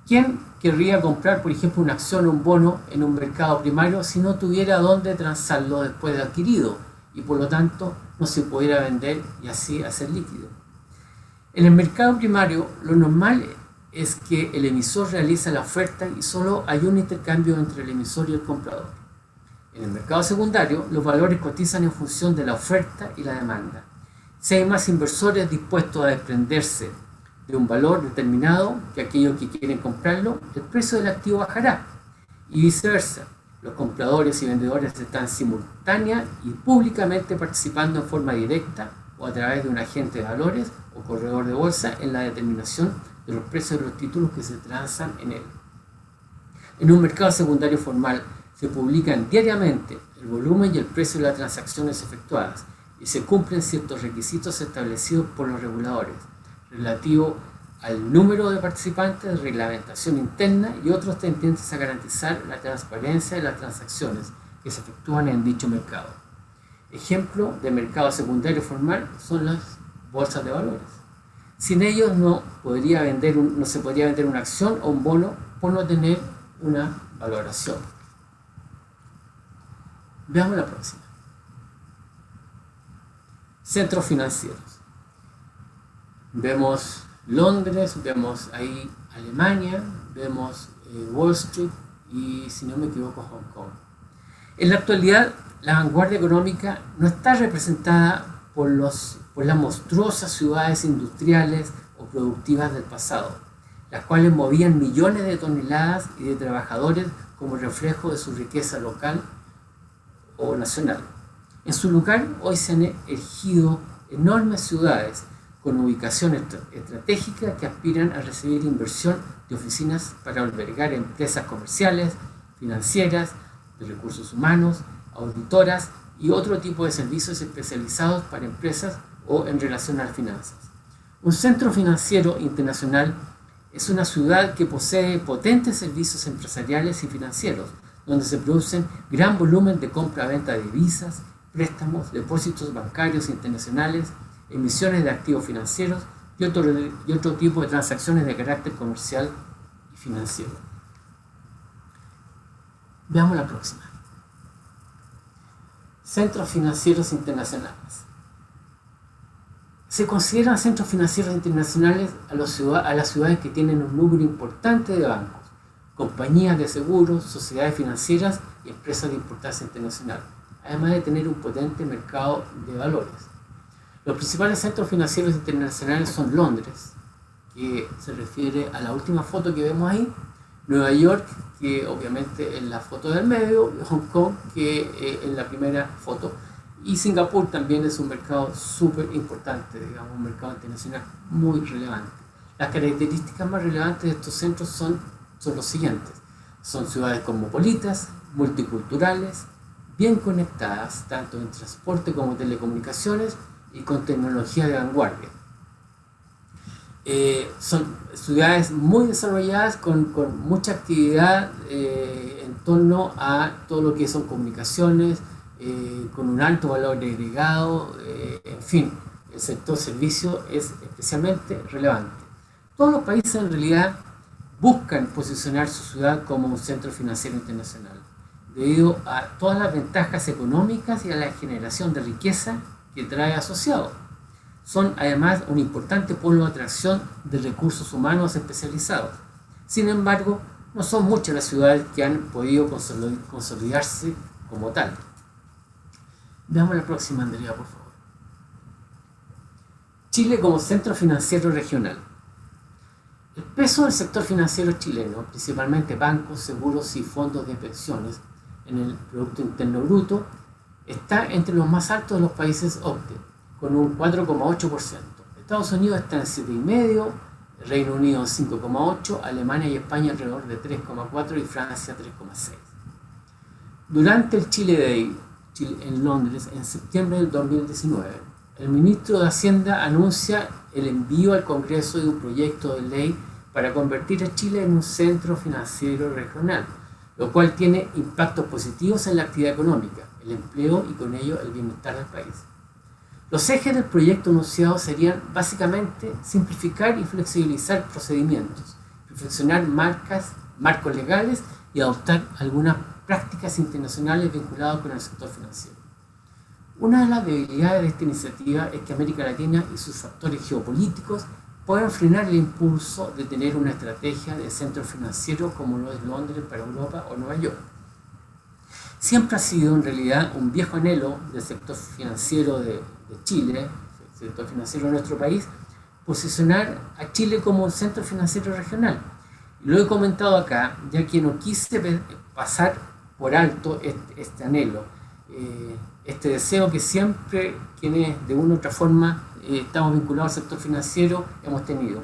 C: ¿Quién querría comprar, por ejemplo, una acción o un bono en un mercado primario si no tuviera dónde transarlo después de adquirido y por lo tanto no se pudiera vender y así hacer líquido? En el mercado primario, lo normal es que el emisor realiza la oferta y solo hay un intercambio entre el emisor y el comprador. En el mercado secundario, los valores cotizan en función de la oferta y la demanda. Si hay más inversores dispuestos a desprenderse de un valor determinado que aquellos que quieren comprarlo, el precio del activo bajará. Y viceversa, los compradores y vendedores están simultánea y públicamente participando en forma directa o a través de un agente de valores o corredor de bolsa en la determinación de los precios de los títulos que se transan en él. En un mercado secundario formal se publican diariamente el volumen y el precio de las transacciones efectuadas y se cumplen ciertos requisitos establecidos por los reguladores relativo al número de participantes, reglamentación interna y otros tendientes a garantizar la transparencia de las transacciones que se efectúan en dicho mercado. Ejemplo de mercado secundario formal son las bolsas de valores. Sin ellos no se podría vender una acción o un bono por no tener una valoración. Veamos la próxima. Centros financieros. Vemos Londres, vemos ahí Alemania, vemos Wall Street y, si no me equivoco, Hong Kong. En la actualidad, la vanguardia económica no está representada por las monstruosas ciudades industriales o productivas del pasado, las cuales movían millones de toneladas y de trabajadores como reflejo de su riqueza local o nacional. En su lugar, hoy se han erigido enormes ciudades con ubicación estratégica que aspiran a recibir inversión de oficinas para albergar empresas comerciales, financieras, de recursos humanos, auditoras y otro tipo de servicios especializados para empresas o en relación a las finanzas. Un centro financiero internacional es una ciudad que posee potentes servicios empresariales y financieros, donde se producen gran volumen de compra-venta de divisas, préstamos, depósitos bancarios internacionales, emisiones de activos financieros y otro tipo de transacciones de carácter comercial y financiero. Veamos la próxima. Centros financieros internacionales. Se consideran centros financieros internacionales a las ciudades que tienen un número importante de bancos, compañías de seguros, sociedades financieras y empresas de importancia internacional, además de tener un potente mercado de valores. Los principales centros financieros internacionales son Londres, que se refiere a la última foto que vemos ahí, Nueva York, que obviamente es la foto del medio, Hong Kong, que es la primera foto, y Singapur también es un mercado súper importante, digamos, un mercado internacional muy relevante. Las características más relevantes de estos centros son los siguientes. Son ciudades cosmopolitas, multiculturales, bien conectadas, tanto en transporte como telecomunicaciones y con tecnología de vanguardia. Son ciudades muy desarrolladas con mucha actividad en torno a todo lo que son comunicaciones, con un alto valor agregado, en fin, el sector servicio es especialmente relevante. Todos los países en realidad buscan posicionar su ciudad como un centro financiero internacional, debido a todas las ventajas económicas y a la generación de riqueza que trae asociado. Son además un importante polo de atracción de recursos humanos especializados. Sin embargo, no son muchas las ciudades que han podido consolidarse como tal. Veamos la próxima, Andrea, por favor. Chile como centro financiero regional. El peso del sector financiero chileno, principalmente bancos, seguros y fondos de pensiones, en el Producto Interno Bruto, está entre los más altos de los países OCDE, con un 4,8%. Estados Unidos está en 7,5%, Reino Unido en 5,8%, Alemania y España alrededor de 3,4% y Francia 3,6%. Durante el Chile Day en Londres, en septiembre del 2019, el ministro de Hacienda anuncia el envío al Congreso de un proyecto de ley para convertir a Chile en un centro financiero regional, lo cual tiene impactos positivos en la actividad económica, el empleo y con ello el bienestar del país. Los ejes del proyecto anunciado serían básicamente simplificar y flexibilizar procedimientos, perfeccionar marcos legales y adoptar algunas prácticas internacionales vinculadas con el sector financiero. Una de las debilidades de esta iniciativa es que América Latina y sus factores geopolíticos pueden frenar el impulso de tener una estrategia de centro financiero como lo es Londres para Europa o Nueva York. Siempre ha sido en realidad un viejo anhelo del sector financiero de Chile, el sector financiero de nuestro país, posicionar a Chile como un centro financiero regional. Y lo he comentado acá, ya que no quise pasar por alto este anhelo, este deseo que siempre quienes de una u otra forma estamos vinculados al sector financiero hemos tenido.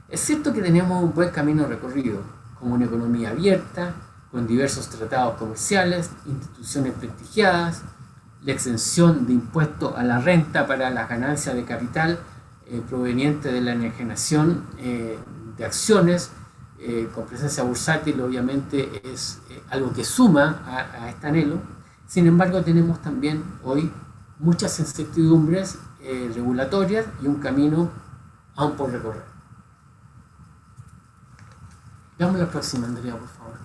C: Es cierto que tenemos un buen camino recorrido, como una economía abierta, con diversos tratados comerciales, instituciones prestigiadas, la exención de impuestos a la renta para las ganancias de capital proveniente de la enajenación de acciones, con presencia bursátil obviamente es algo que suma a este anhelo. Sin embargo, tenemos también hoy muchas incertidumbres regulatorias y un camino aún por recorrer. Veamos la próxima, Andrea, por favor.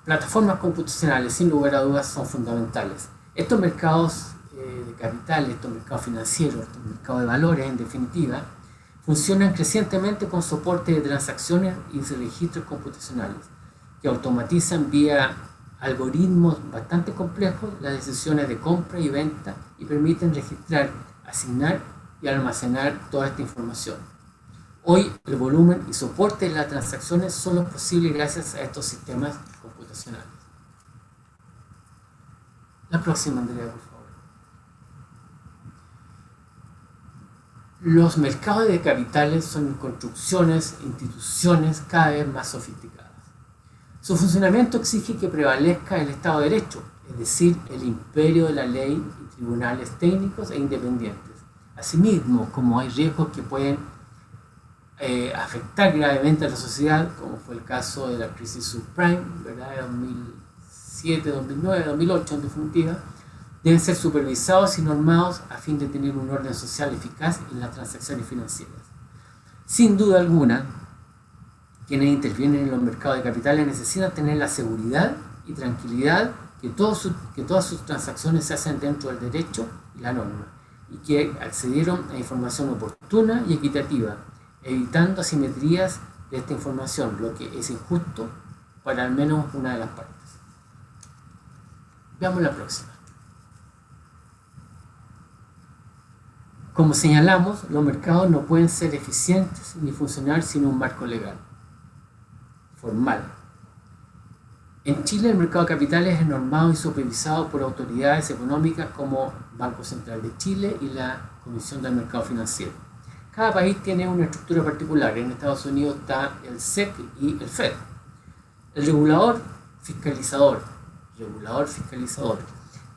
C: Plataformas computacionales, sin lugar a dudas, son fundamentales. Estos mercados de capital, estos mercados financieros, estos mercados de valores, en definitiva, funcionan crecientemente con soporte de transacciones y de registros computacionales que automatizan vía algoritmos bastante complejos las decisiones de compra y venta y permiten registrar, asignar y almacenar toda esta información. Hoy el volumen y soporte de las transacciones solo es posible gracias a estos sistemas computacionales. La próxima, Andrea, por favor. Los mercados de capitales son construcciones, instituciones cada vez más sofisticadas. Su funcionamiento exige que prevalezca el Estado de Derecho, es decir, el imperio de la ley y tribunales técnicos e independientes. Asimismo, como hay riesgos que pueden afectar gravemente a la sociedad, como fue el caso de la crisis subprime, ¿verdad?, de 2007, 2009, 2008 en definitiva, deben ser supervisados y normados a fin de tener un orden social eficaz en las transacciones financieras. Sin duda alguna, quienes intervienen en los mercados de capitales necesitan tener la seguridad y tranquilidad que todas sus transacciones se hacen dentro del derecho y la norma, y que accedieron a información oportuna y equitativa, evitando asimetrías de esta información, lo que es injusto para al menos una de las partes. Veamos la próxima. Como señalamos, los mercados no pueden ser eficientes ni funcionar sin un marco legal formal. En Chile, el mercado de capitales es normado y supervisado por autoridades económicas como Banco Central de Chile y la Comisión del Mercado Financiero. Cada país tiene una estructura particular. En Estados Unidos está el SEC y el FED. El regulador fiscalizador,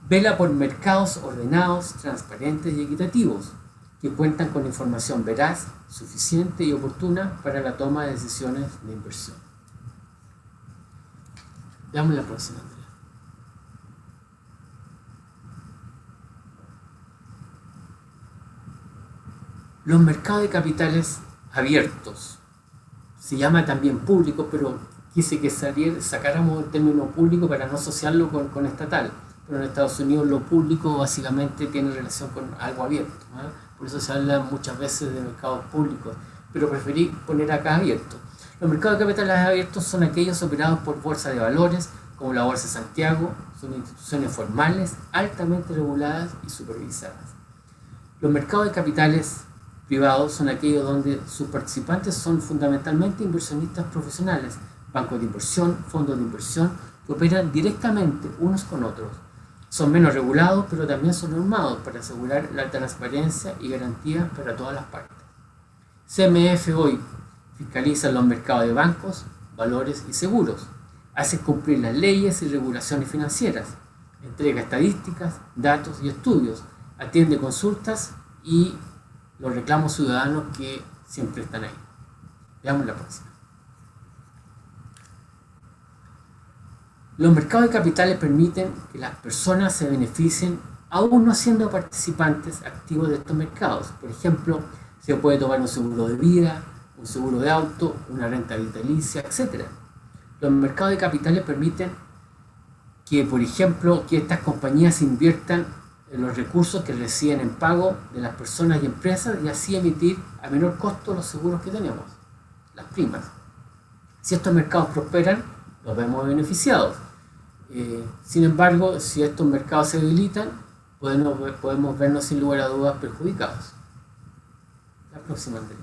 C: vela por mercados ordenados, transparentes y equitativos, que cuentan con información veraz, suficiente y oportuna para la toma de decisiones de inversión. Veamos la próxima, Andrea. Los mercados de capitales abiertos, se llama también público, pero quise que sacáramos el término público para no asociarlo con estatal. Pero en Estados Unidos lo público básicamente tiene relación con algo abierto, ¿eh? Por eso se habla muchas veces de mercados públicos, pero preferí poner acá abierto. Los mercados de capitales abiertos son aquellos operados por bolsas de valores, como la Bolsa de Santiago. Son instituciones formales, altamente reguladas y supervisadas. Los mercados de capitales privados son aquellos donde sus participantes son fundamentalmente inversionistas profesionales, bancos de inversión, fondos de inversión, que operan directamente unos con otros. Son menos regulados, pero también son normados para asegurar la transparencia y garantías para todas las partes. CMF hoy fiscaliza los mercados de bancos, valores y seguros, hace cumplir las leyes y regulaciones financieras, entrega estadísticas, datos y estudios, atiende consultas y los reclamos ciudadanos que siempre están ahí. Veamos la próxima. Los mercados de capitales permiten que las personas se beneficien aún no siendo participantes activos de estos mercados. Por ejemplo, se puede tomar un seguro de vida, un seguro de auto, una renta vitalicia, etc. Los mercados de capitales permiten que, por ejemplo, que estas compañías inviertan en los recursos que reciben en pago de las personas y empresas y así emitir a menor costo los seguros que tenemos, las primas. Si estos mercados prosperan, los vemos beneficiados. Sin embargo, si estos mercados se debilitan, podemos vernos sin lugar a dudas perjudicados. La próxima, Andrea.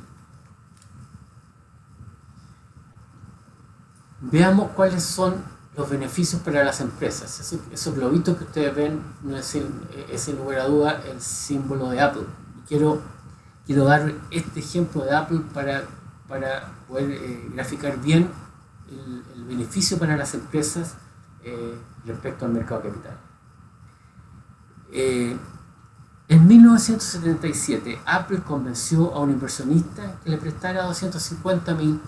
C: Veamos cuáles son los beneficios para las empresas. Esos globitos que ustedes ven no es sin lugar a duda el símbolo de Apple. Y quiero dar este ejemplo de Apple para poder graficar bien el beneficio para las empresas respecto al mercado de capital. En 1977, Apple convenció a un inversionista que le prestara $250.000.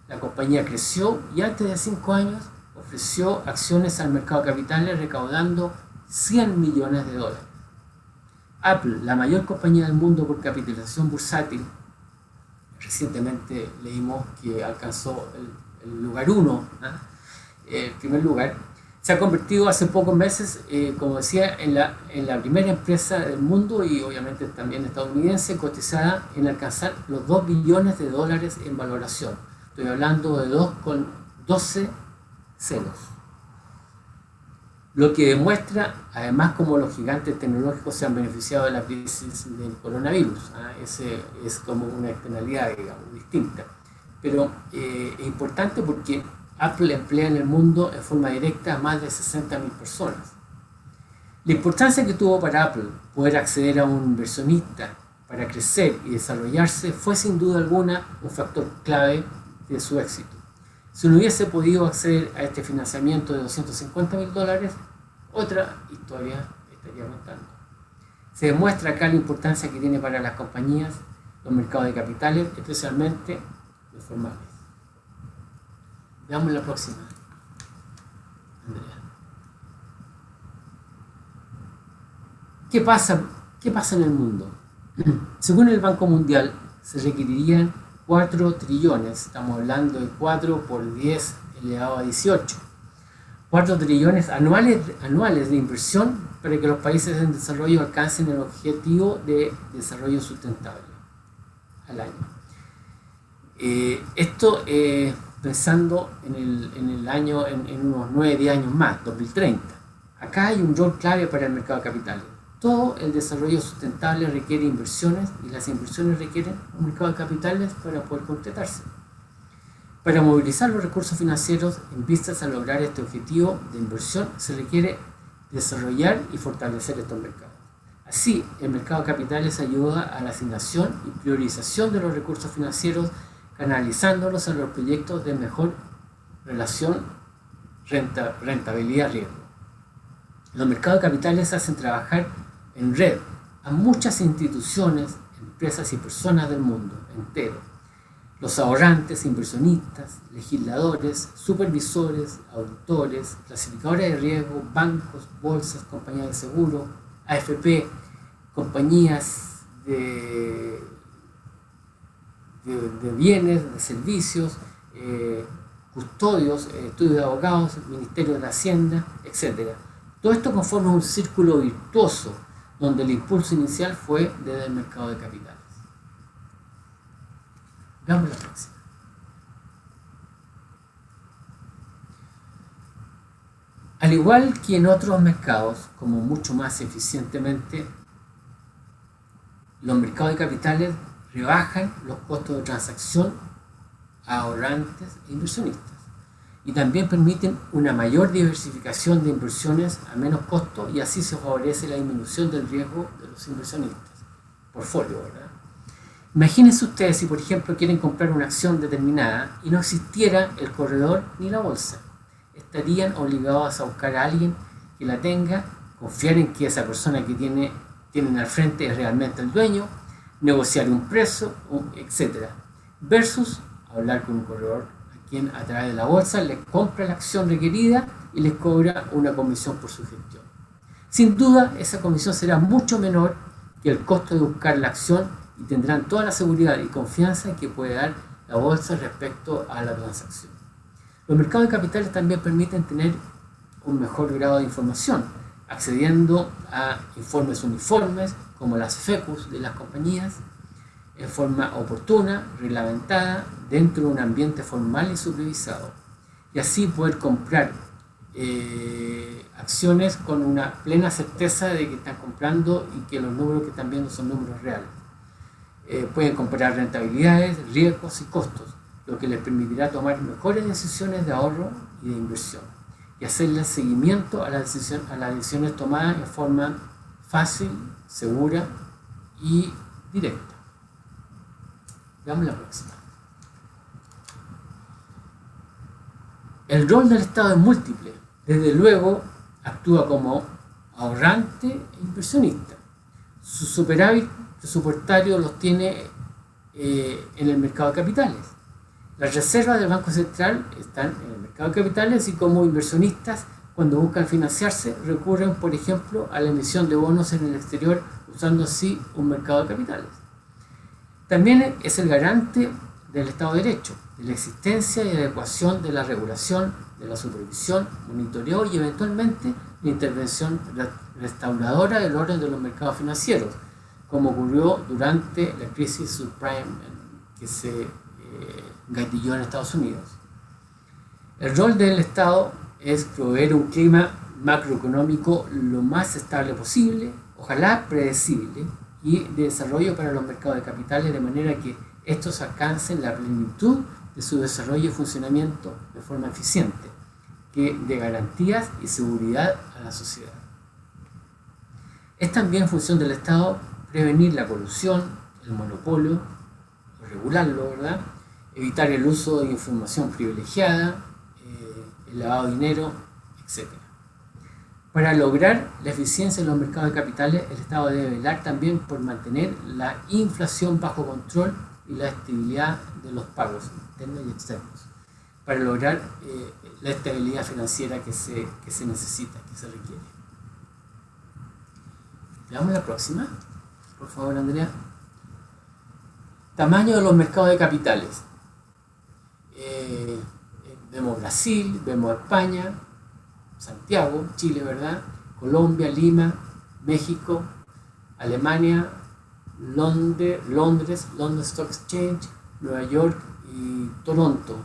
C: La compañía creció y antes de 5 años ofreció acciones al mercado de capitales recaudando $100 millones. Apple, la mayor compañía del mundo por capitalización bursátil, recientemente leímos que alcanzó el lugar 1, el primer lugar, se ha convertido hace pocos meses, como decía, en la primera empresa del mundo y obviamente también estadounidense cotizada en alcanzar los $2 billones en valoración. Estoy hablando de 2 con 12 ceros. Lo que demuestra, además, cómo los gigantes tecnológicos se han beneficiado de la crisis del coronavirus. Ese es como una externalidad, digamos, distinta. Pero es importante porque Apple emplea en el mundo en forma directa a más de 60.000 personas. La importancia que tuvo para Apple poder acceder a un inversionista para crecer y desarrollarse fue sin duda alguna un factor clave de su éxito. Si no hubiese podido acceder a este financiamiento de $250.000, otra historia estaría contando. Se demuestra acá la importancia que tiene para las compañías los mercados de capitales, especialmente los formales. Veamos la próxima, Andrea. ¿Qué pasa en el mundo? Según el Banco Mundial, se requerirían 4 trillones, estamos hablando de 4 por 10 elevado a 18, 4 trillones anuales de inversión para que los países en desarrollo alcancen el objetivo de desarrollo sustentable al año. Esto pensando en el año, en unos 9-10 años más, 2030. Acá hay un rol clave para el mercado de capitales. Todo el desarrollo sustentable requiere inversiones y las inversiones requieren un mercado de capitales para poder concretarse. Para movilizar los recursos financieros en vistas a lograr este objetivo de inversión se requiere desarrollar y fortalecer estos mercados. Así, el mercado de capitales ayuda a la asignación y priorización de los recursos financieros, canalizándolos en los proyectos de mejor relación rentabilidad-riesgo. Los mercados de capitales hacen trabajar en red a muchas instituciones, empresas y personas del mundo entero. Los ahorrantes, inversionistas, legisladores, supervisores, auditores, clasificadores de riesgo, bancos, bolsas, compañías de seguro, AFP, compañías de bienes, de servicios, custodios, estudios de abogados, Ministerio de Hacienda, etc. Todo esto conforma un círculo virtuoso donde el impulso inicial fue desde el mercado de capitales. Veamos la próxima. Al igual que en otros mercados, como mucho más eficientemente, los mercados de capitales rebajan los costos de transacción a ahorrantes e inversionistas y también permiten una mayor diversificación de inversiones a menos costo y así se favorece la disminución del riesgo de los inversionistas. Portfolio, ¿verdad? Imagínense ustedes si por ejemplo quieren comprar una acción determinada y no existiera el corredor ni la bolsa. Estarían obligados a buscar a alguien que la tenga, confiar en que esa persona que tienen al frente es realmente el dueño, negociar un precio, etc. Versus hablar con un corredor a quien a través de la bolsa les compra la acción requerida y les cobra una comisión por su gestión. Sin duda, esa comisión será mucho menor que el costo de buscar la acción y tendrán toda la seguridad y confianza que puede dar la bolsa respecto a la transacción. Los mercados de capitales también permiten tener un mejor grado de información, accediendo a informes uniformes como las FECUS de las compañías, en forma oportuna, reglamentada, dentro de un ambiente formal y supervisado, y así poder comprar acciones con una plena certeza de que están comprando y que los números que están viendo son números reales. Pueden comparar rentabilidades, riesgos y costos, lo que les permitirá tomar mejores decisiones de ahorro y de inversión y hacerle seguimiento a las decisiones tomadas en forma fácil, segura y directa. Veamos la próxima. El rol del Estado es múltiple. Desde luego, actúa como ahorrante e inversionista. Su superávit presupuestario los tiene en el mercado de capitales. Las reservas del Banco Central están en el mercado de capitales y como inversionistas, cuando buscan financiarse, recurren, por ejemplo, a la emisión de bonos en el exterior, usando así un mercado de capitales. También es el garante del Estado de Derecho, de la existencia y adecuación de la regulación, de la supervisión, monitoreo y eventualmente la intervención restauradora del orden de los mercados financieros, como ocurrió durante la crisis subprime que se gatilló en Estados Unidos. El rol del Estado es proveer un clima macroeconómico lo más estable posible, ojalá predecible, y de desarrollo para los mercados de capitales de manera que estos alcancen la plenitud de su desarrollo y funcionamiento de forma eficiente, que de garantías y seguridad a la sociedad. Es también función del Estado prevenir la colusión, el monopolio, regularlo, ¿verdad? Evitar el uso de información privilegiada, el lavado de dinero, etc. Para lograr la eficiencia en los mercados de capitales, el Estado debe velar también por mantener la inflación bajo control y la estabilidad de los pagos internos y externos, para lograr la estabilidad financiera que se necesita, que se requiere. Veamos la próxima, por favor, Andrea. Tamaño de los mercados de capitales. Vemos Brasil, vemos España, Santiago, Chile, ¿verdad? Colombia, Lima, México, Alemania, Londres, London Stock Exchange, Nueva York y Toronto.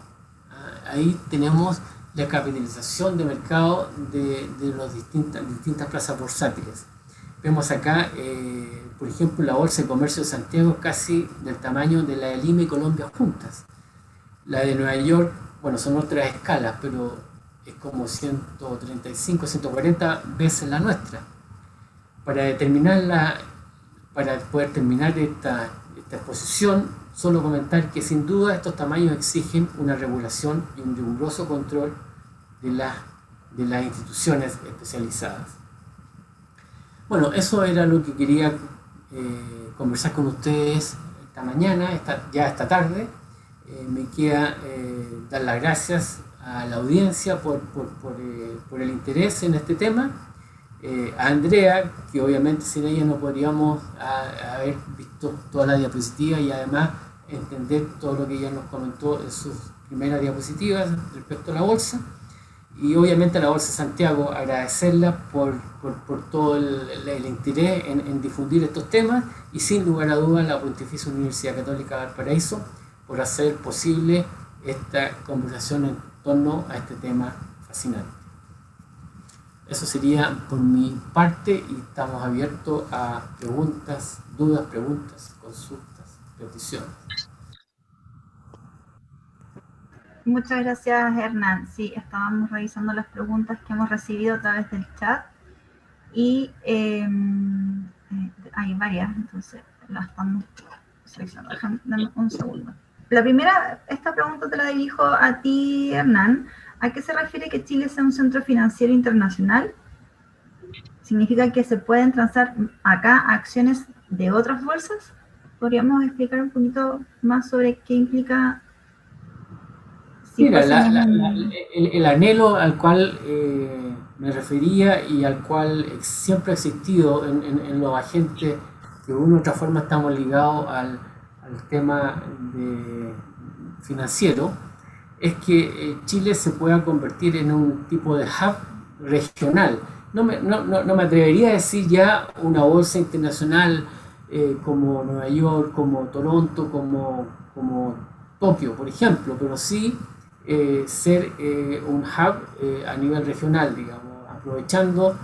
C: Ahí tenemos la capitalización de mercado de las distintas plazas bursátiles. Vemos acá, por ejemplo, la Bolsa de Comercio de Santiago es casi del tamaño de la de Lima y Colombia juntas. La de Nueva York, bueno, son otras escalas, pero es como 135, 140 veces la nuestra. Para poder terminar esta exposición, solo comentar que sin duda estos tamaños exigen una regulación y un riguroso control de las instituciones especializadas. Bueno, eso era lo que quería conversar con ustedes esta mañana, esta tarde. Me queda dar las gracias a la audiencia por el interés en este tema. A Andrea, que obviamente sin ella no podríamos haber visto toda la diapositiva y además entender todo lo que ella nos comentó en sus primeras diapositivas respecto a la bolsa. Y obviamente a la Bolsa de Santiago agradecerla por todo el interés en difundir estos temas, y sin lugar a dudas la Pontificia Universidad Católica de Valparaíso por hacer posible esta conversación en torno a este tema fascinante. Eso sería por mi parte, y estamos abiertos a preguntas, dudas, consultas, peticiones.
B: Muchas gracias, Hernán. Sí, estábamos revisando las preguntas que hemos recibido a través del chat y hay varias, entonces las estamos seleccionando. Dame un segundo. La primera, esta pregunta te la dirijo a ti, Hernán. ¿A qué se refiere que Chile sea un centro financiero internacional? ¿Significa que se pueden transar acá acciones de otras bolsas? ¿Podríamos explicar un poquito más sobre qué implica? Si
C: mira, el anhelo al cual me refería y al cual siempre ha existido en los agentes que de una u otra forma estamos ligados al tema financiero, es que Chile se pueda convertir en un tipo de hub regional. No me atrevería a decir ya una bolsa internacional como Nueva York, como Toronto, como Tokio, por ejemplo, pero sí ser un hub a nivel regional, digamos, aprovechando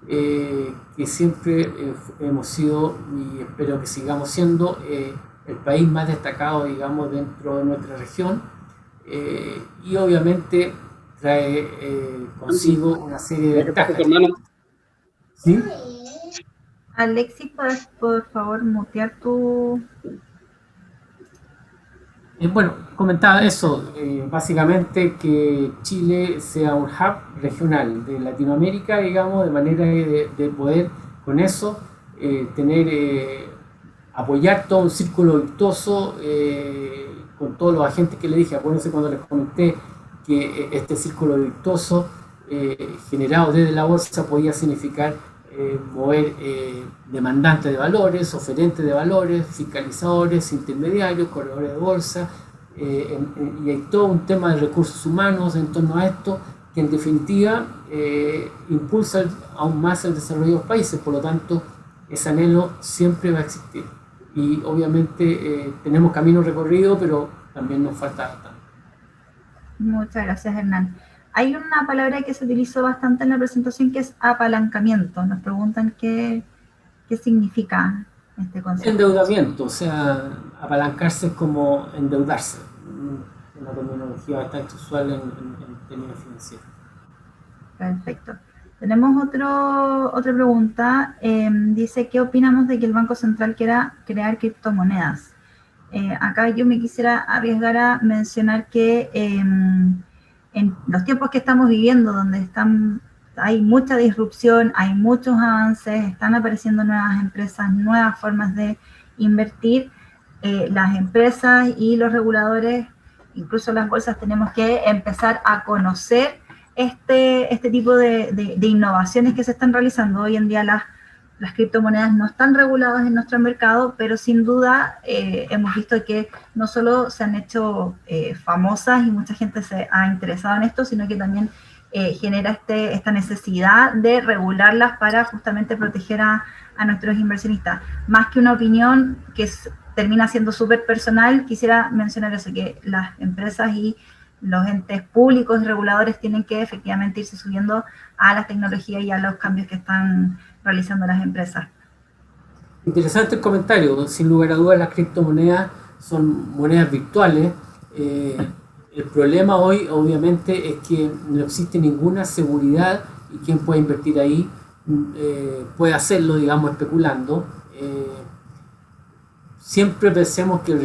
C: que siempre hemos sido, y espero que sigamos siendo, el país más destacado, digamos, dentro de nuestra región, y obviamente trae consigo una serie de ventajas. ¿Sí?
B: Alexis, ¿puedes por favor mutear tu...?
C: Bueno, comentaba eso, básicamente que Chile sea un hub regional de Latinoamérica, digamos, de manera de poder con eso apoyar todo un círculo virtuoso con todos los agentes que le dije. Acuérdense cuando les comenté que este círculo virtuoso generado desde la bolsa podía significar mover demandantes de valores, oferentes de valores, fiscalizadores, intermediarios, corredores de bolsa, y hay todo un tema de recursos humanos en torno a esto que en definitiva impulsa aún más el desarrollo de los países. Por lo tanto, ese anhelo siempre va a existir, y obviamente tenemos camino recorrido, pero también nos falta bastante.
B: Muchas gracias, Hernán. Hay una palabra que se utilizó bastante en la presentación que es apalancamiento. Nos preguntan qué significa este concepto.
C: Endeudamiento, o sea, apalancarse es como endeudarse, una terminología bastante usual en términos financieros.
B: Perfecto. Tenemos otra pregunta. Dice, ¿qué opinamos de que el Banco Central quiera crear criptomonedas? Acá yo me quisiera arriesgar a mencionar que en los tiempos que estamos viviendo, donde hay mucha disrupción, hay muchos avances, están apareciendo nuevas empresas, nuevas formas de invertir, las empresas y los reguladores, incluso las bolsas, tenemos que empezar a conocer este tipo de innovaciones que se están realizando. Hoy en día las criptomonedas no están reguladas en nuestro mercado, pero sin duda hemos visto que no solo se han hecho famosas y mucha gente se ha interesado en esto, sino que también genera esta necesidad de regularlas para justamente proteger a nuestros inversionistas. Más que una opinión que termina siendo súper personal, quisiera mencionar eso, que las empresas y los entes públicos y reguladores tienen que efectivamente irse subiendo a las tecnologías y a los cambios que están realizando las empresas.
C: Interesante el comentario. Sin lugar a dudas, las criptomonedas son monedas virtuales. El problema hoy, obviamente, es que no existe ninguna seguridad y quien puede invertir ahí puede hacerlo, digamos, especulando. Siempre pensemos que el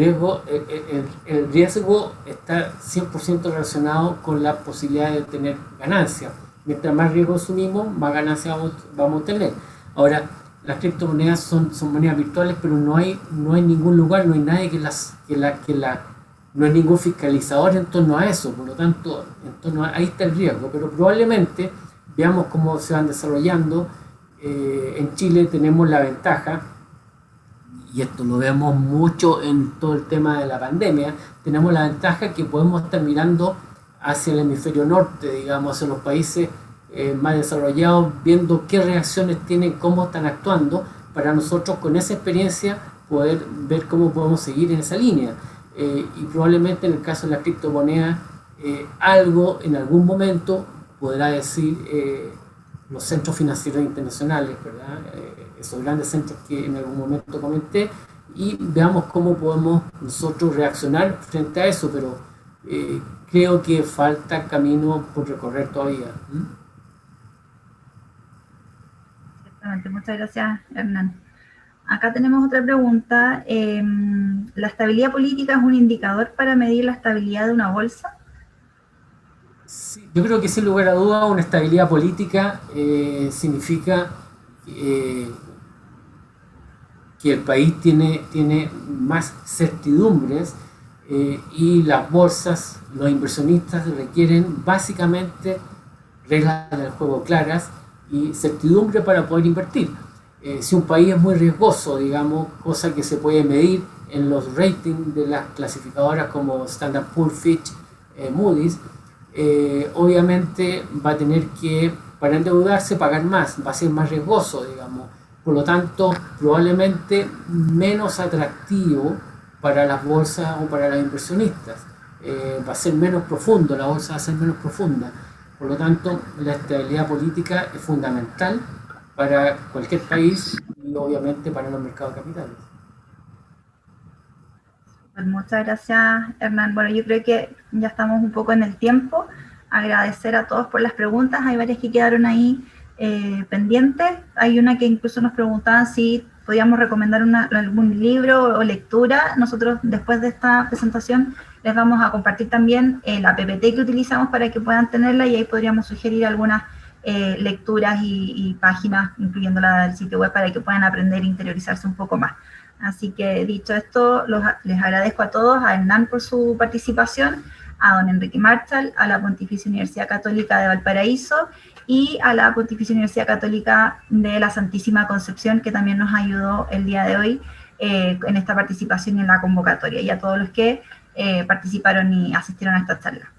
C: riesgo está 100% relacionado con la posibilidad de tener ganancias. Mientras más riesgo asumimos, más ganancias vamos a tener. Ahora, las criptomonedas son monedas virtuales, pero no hay ningún lugar, no hay nadie no hay ningún fiscalizador en torno a eso. Por lo tanto, ahí está el riesgo. Pero probablemente veamos cómo se van desarrollando. En Chile tenemos la ventaja, y esto lo vemos mucho en todo el tema de la pandemia, tenemos la ventaja que podemos estar mirando hacia el hemisferio norte, digamos, hacia los países más desarrollados, viendo qué reacciones tienen, cómo están actuando, para nosotros con esa experiencia poder ver cómo podemos seguir en esa línea. Y probablemente en el caso de la criptomoneda, algo en algún momento podrá decir los centros financieros internacionales, ¿verdad? Esos grandes centros que en algún momento comenté, y veamos cómo podemos nosotros reaccionar frente a eso, pero creo que falta camino por recorrer todavía.
B: Exactamente, muchas gracias, Hernán. Acá tenemos otra pregunta. ¿La estabilidad política es un indicador para medir la estabilidad de una bolsa?
C: Sí, yo creo que sin lugar a duda una estabilidad política significa que el país tiene más certidumbres y las bolsas, los inversionistas requieren básicamente reglas del juego claras y certidumbre para poder invertir. Si un país es muy riesgoso, digamos, cosa que se puede medir en los ratings de las clasificadoras como Standard & Poor's, Fitch, Moody's, obviamente va a tener que, para endeudarse, pagar más, va a ser más riesgoso, digamos. Por lo tanto, probablemente menos atractivo para las bolsas o para los inversionistas. Va a ser menos profundo, la bolsa va a ser menos profunda. Por lo tanto, la estabilidad política es fundamental para cualquier país y obviamente para los mercados de capitales.
B: Pues muchas gracias, Hernán. Bueno, yo creo que ya estamos un poco en el tiempo. Agradecer a todos por las preguntas. Hay varias que quedaron ahí pendientes. Hay una que incluso nos preguntaban si podíamos recomendar algún libro o lectura. Nosotros, después de esta presentación, les vamos a compartir también la PPT que utilizamos para que puedan tenerla, y ahí podríamos sugerir algunas lecturas y páginas, incluyendo la del sitio web, para que puedan aprender e interiorizarse un poco más. Así que, dicho esto, les agradezco a todos, a Hernán por su participación, a don Enrique Marshall, a la Pontificia Universidad Católica de Valparaíso y a la Pontificia Universidad Católica de la Santísima Concepción, que también nos ayudó el día de hoy en esta participación en la convocatoria, y a todos los que participaron y asistieron a esta charla.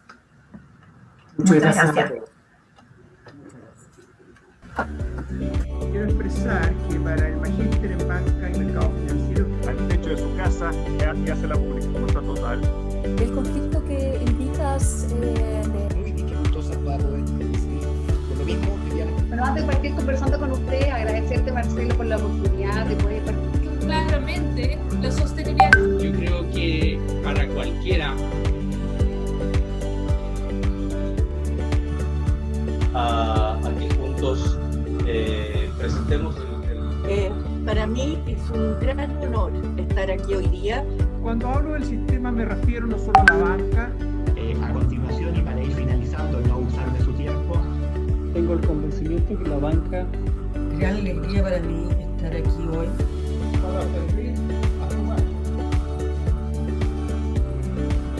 B: Muchas gracias.
D: Quiero expresar que para el magíster en banca y mercado financiero, al techo de su casa y hace la pública total.
E: El conflicto que indicas
F: muy dificultosa para poder decidir. Por lo mismo,
G: bueno, antes de partir conversando con usted, agradecerte, Marcelo, por la oportunidad de poder participar.
E: claramente la sostenibilidad.
H: Yo creo que para cualquiera
I: a que juntos presentemos
J: para mí es un gran honor estar aquí hoy día.
D: Cuando hablo del sistema me refiero no solo a la banca.
F: A continuación, y para ir finalizando, no abusar de su tiempo,
K: tengo el convencimiento que la banca...
J: Gran alegría para mí estar aquí hoy.
D: Para servir a jugar.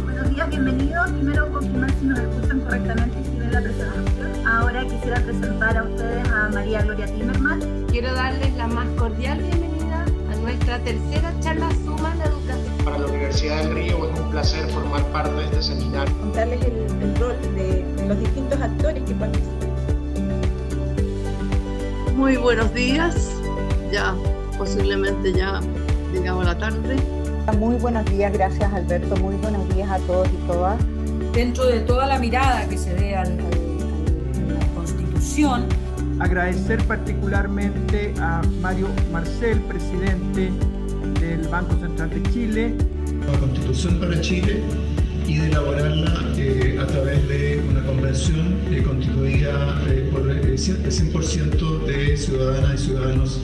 B: Buenos días, bienvenidos. Primero confirmar si nos escuchan correctamente y si ven la presentación. Ahora quisiera presentar a ustedes a María Gloria Timerman.
G: Quiero darles la más cordial bienvenida a nuestra tercera charla Suma en Educación.
L: Para la Universidad del Río es un placer formar parte de este seminario.
J: Contarles el rol de los distintos actores
F: que participen.
J: Muy buenos días, ya posiblemente ya llegamos a la tarde.
L: Muy buenos días, gracias Alberto, muy buenos días a todos y todas.
M: Dentro de toda la mirada que se dé a la Constitución.
D: Agradecer particularmente a Mario Marcel, presidente del Banco Central de Chile.
N: La Constitución para Chile y de elaborarla a través de una convención constituida por el 100% de ciudadanas y ciudadanos